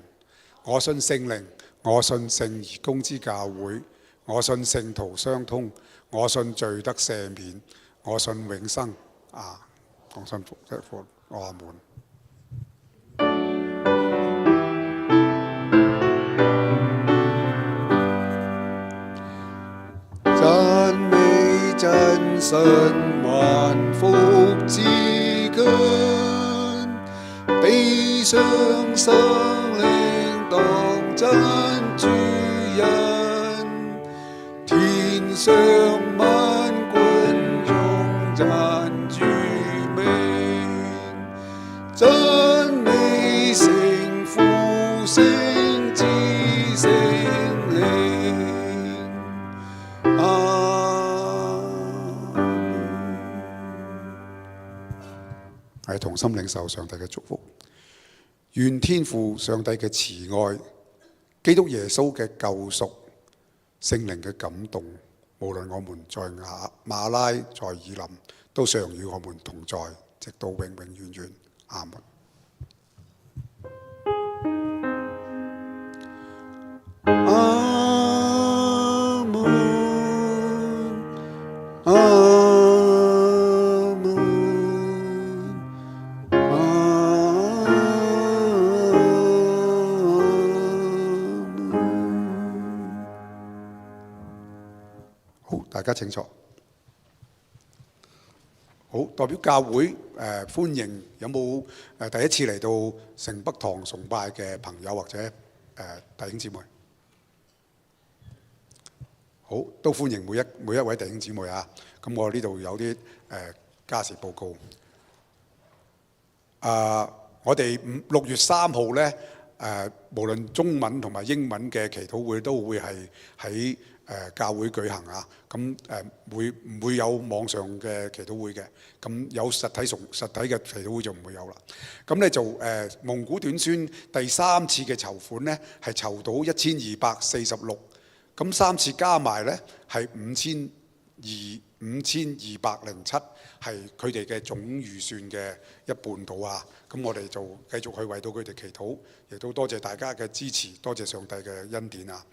[SPEAKER 1] 我信聖靈，我信聖而公之教會，我信聖徒相通，我信罪得赦免，我信永生。我信福的福，阿門。讚美真神萬福之根，地上生靈當真主人，天上萬軍擁
[SPEAKER 4] 心領受上帝嘅祝福。願天父上帝嘅慈愛、基督耶穌嘅救贖、聖靈嘅感動，無論我們在馬拉、在以林，都常與我們同在，直到永永遠遠。阿門。阿門。阿門。好，大家請坐。好，代表教會歡迎有冇第一次嚟到城北堂崇拜嘅朋友或者弟兄姊妹？好，都歡迎每一位弟兄姊妹啊！咁我呢度有啲家事報告。我哋6月3號呢，無論中文同埋英文嘅祈禱會都會係喺教會舉行啊。咁唔會有網上嘅祈禱會嘅。咁有實體嘅祈禱會就唔會有啦。咁咧就蒙古短宣第3次嘅籌款呢，係籌到1246。咁3次加埋呢，係5207，係佢哋嘅總預算嘅一半到啊！咁我哋就繼續去為到佢哋祈禱，亦都多謝大家嘅支持，多謝上帝嘅恩典啊！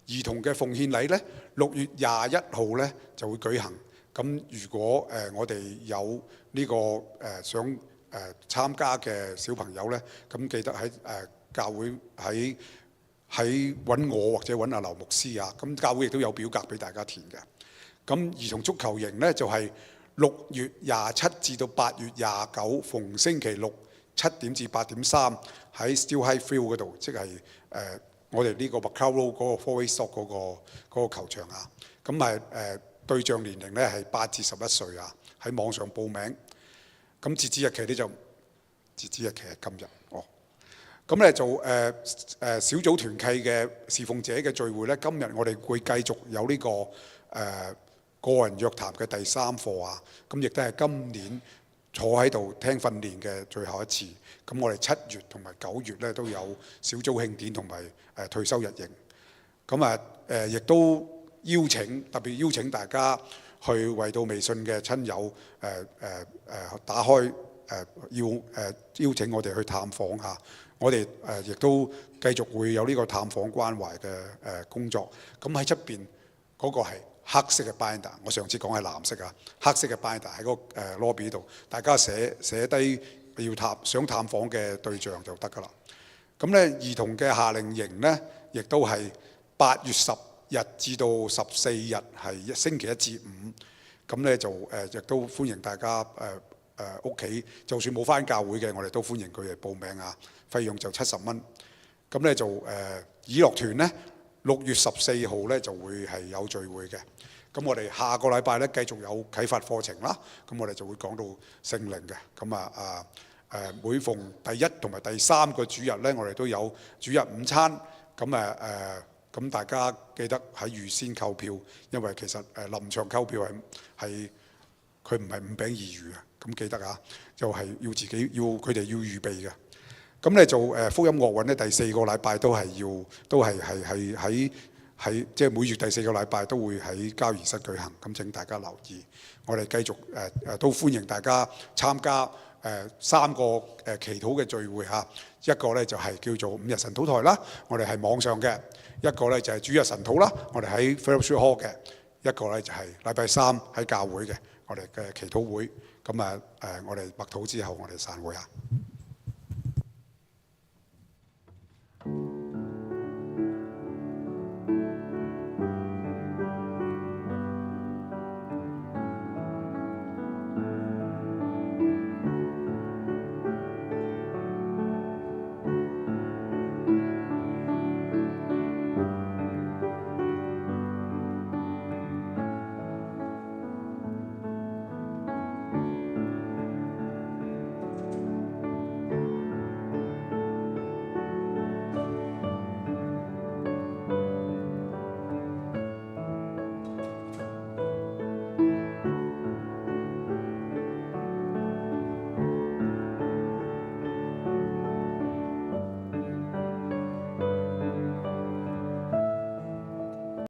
[SPEAKER 4] 兒童嘅奉獻禮呢，6月21號呢就會舉行。咁如果我哋有呢個想參加嘅小朋友呢，咁記得喺教會喺揾我或者揾阿劉牧師啊，咁教會亦都有表格俾大家填嘅。咁兒童足球營呢，就係6月27至到8月29，逢星期六7點至8點3喺 Still High Field 嗰度，即係我哋呢個 Macau Road 嗰個 Four-Way Stop 嗰個球場啊。咁對象年齡呢係8至11歲啊，喺網上報名。咁截止日期呢就截止日期係今日哦。咁咧就小組團契嘅侍奉者嘅聚會咧，今日我哋會繼續有呢個個人約談嘅第3課啊。咁亦都係今年坐喺度聽訓練嘅最後一次。咁我哋7月同埋9月咧都有小組慶典同埋退休日營。咁亦都特別邀請大家去為到微信嘅親友打開邀請我哋去探訪下。我哋亦都繼續會有呢個探訪關懷嘅工作。咁喺出邊嗰個係黑色嘅 binder， 我上次講係藍色啊，黑色嘅 binder 喺個lobby 度，大家寫低想探訪嘅對象就得㗎啦。咁咧兒童嘅夏令營呢，亦都係8月10日至到14日，係星期1至5。咁咧就亦都歡迎大家屋企就算冇返教會嘅，我哋都歡迎佢哋報名啊。費用就70蚊。咁咧就以樂團呢，6月14號呢就會係有聚會嘅。咁我哋下個禮拜呢繼續有啟發課程啦。咁我哋就會講到聖靈嘅。咁每逢第1同埋第3個主日呢，我哋都有主日午餐。咁大家記得喺預先購票，因為其實臨場購票係佢唔係5餅2魚啊。咁記得啊，就係要佢哋要預備嘅。咁咧就福音樂韻咧，第4個禮拜都係喺即係每月第4個禮拜都會喺交誼室舉行。咁請大家留意，我哋繼續都歡迎大家參加3個祈禱嘅聚會嚇。一個咧就係叫做5日神禱台啦，我哋係網上嘅；一個咧就係主日神禱啦，我哋喺 Fellowship Hall 嘅；一個咧就係禮拜3喺教會嘅，我哋嘅祈禱會。咁我哋默禱之後，我哋散會啊。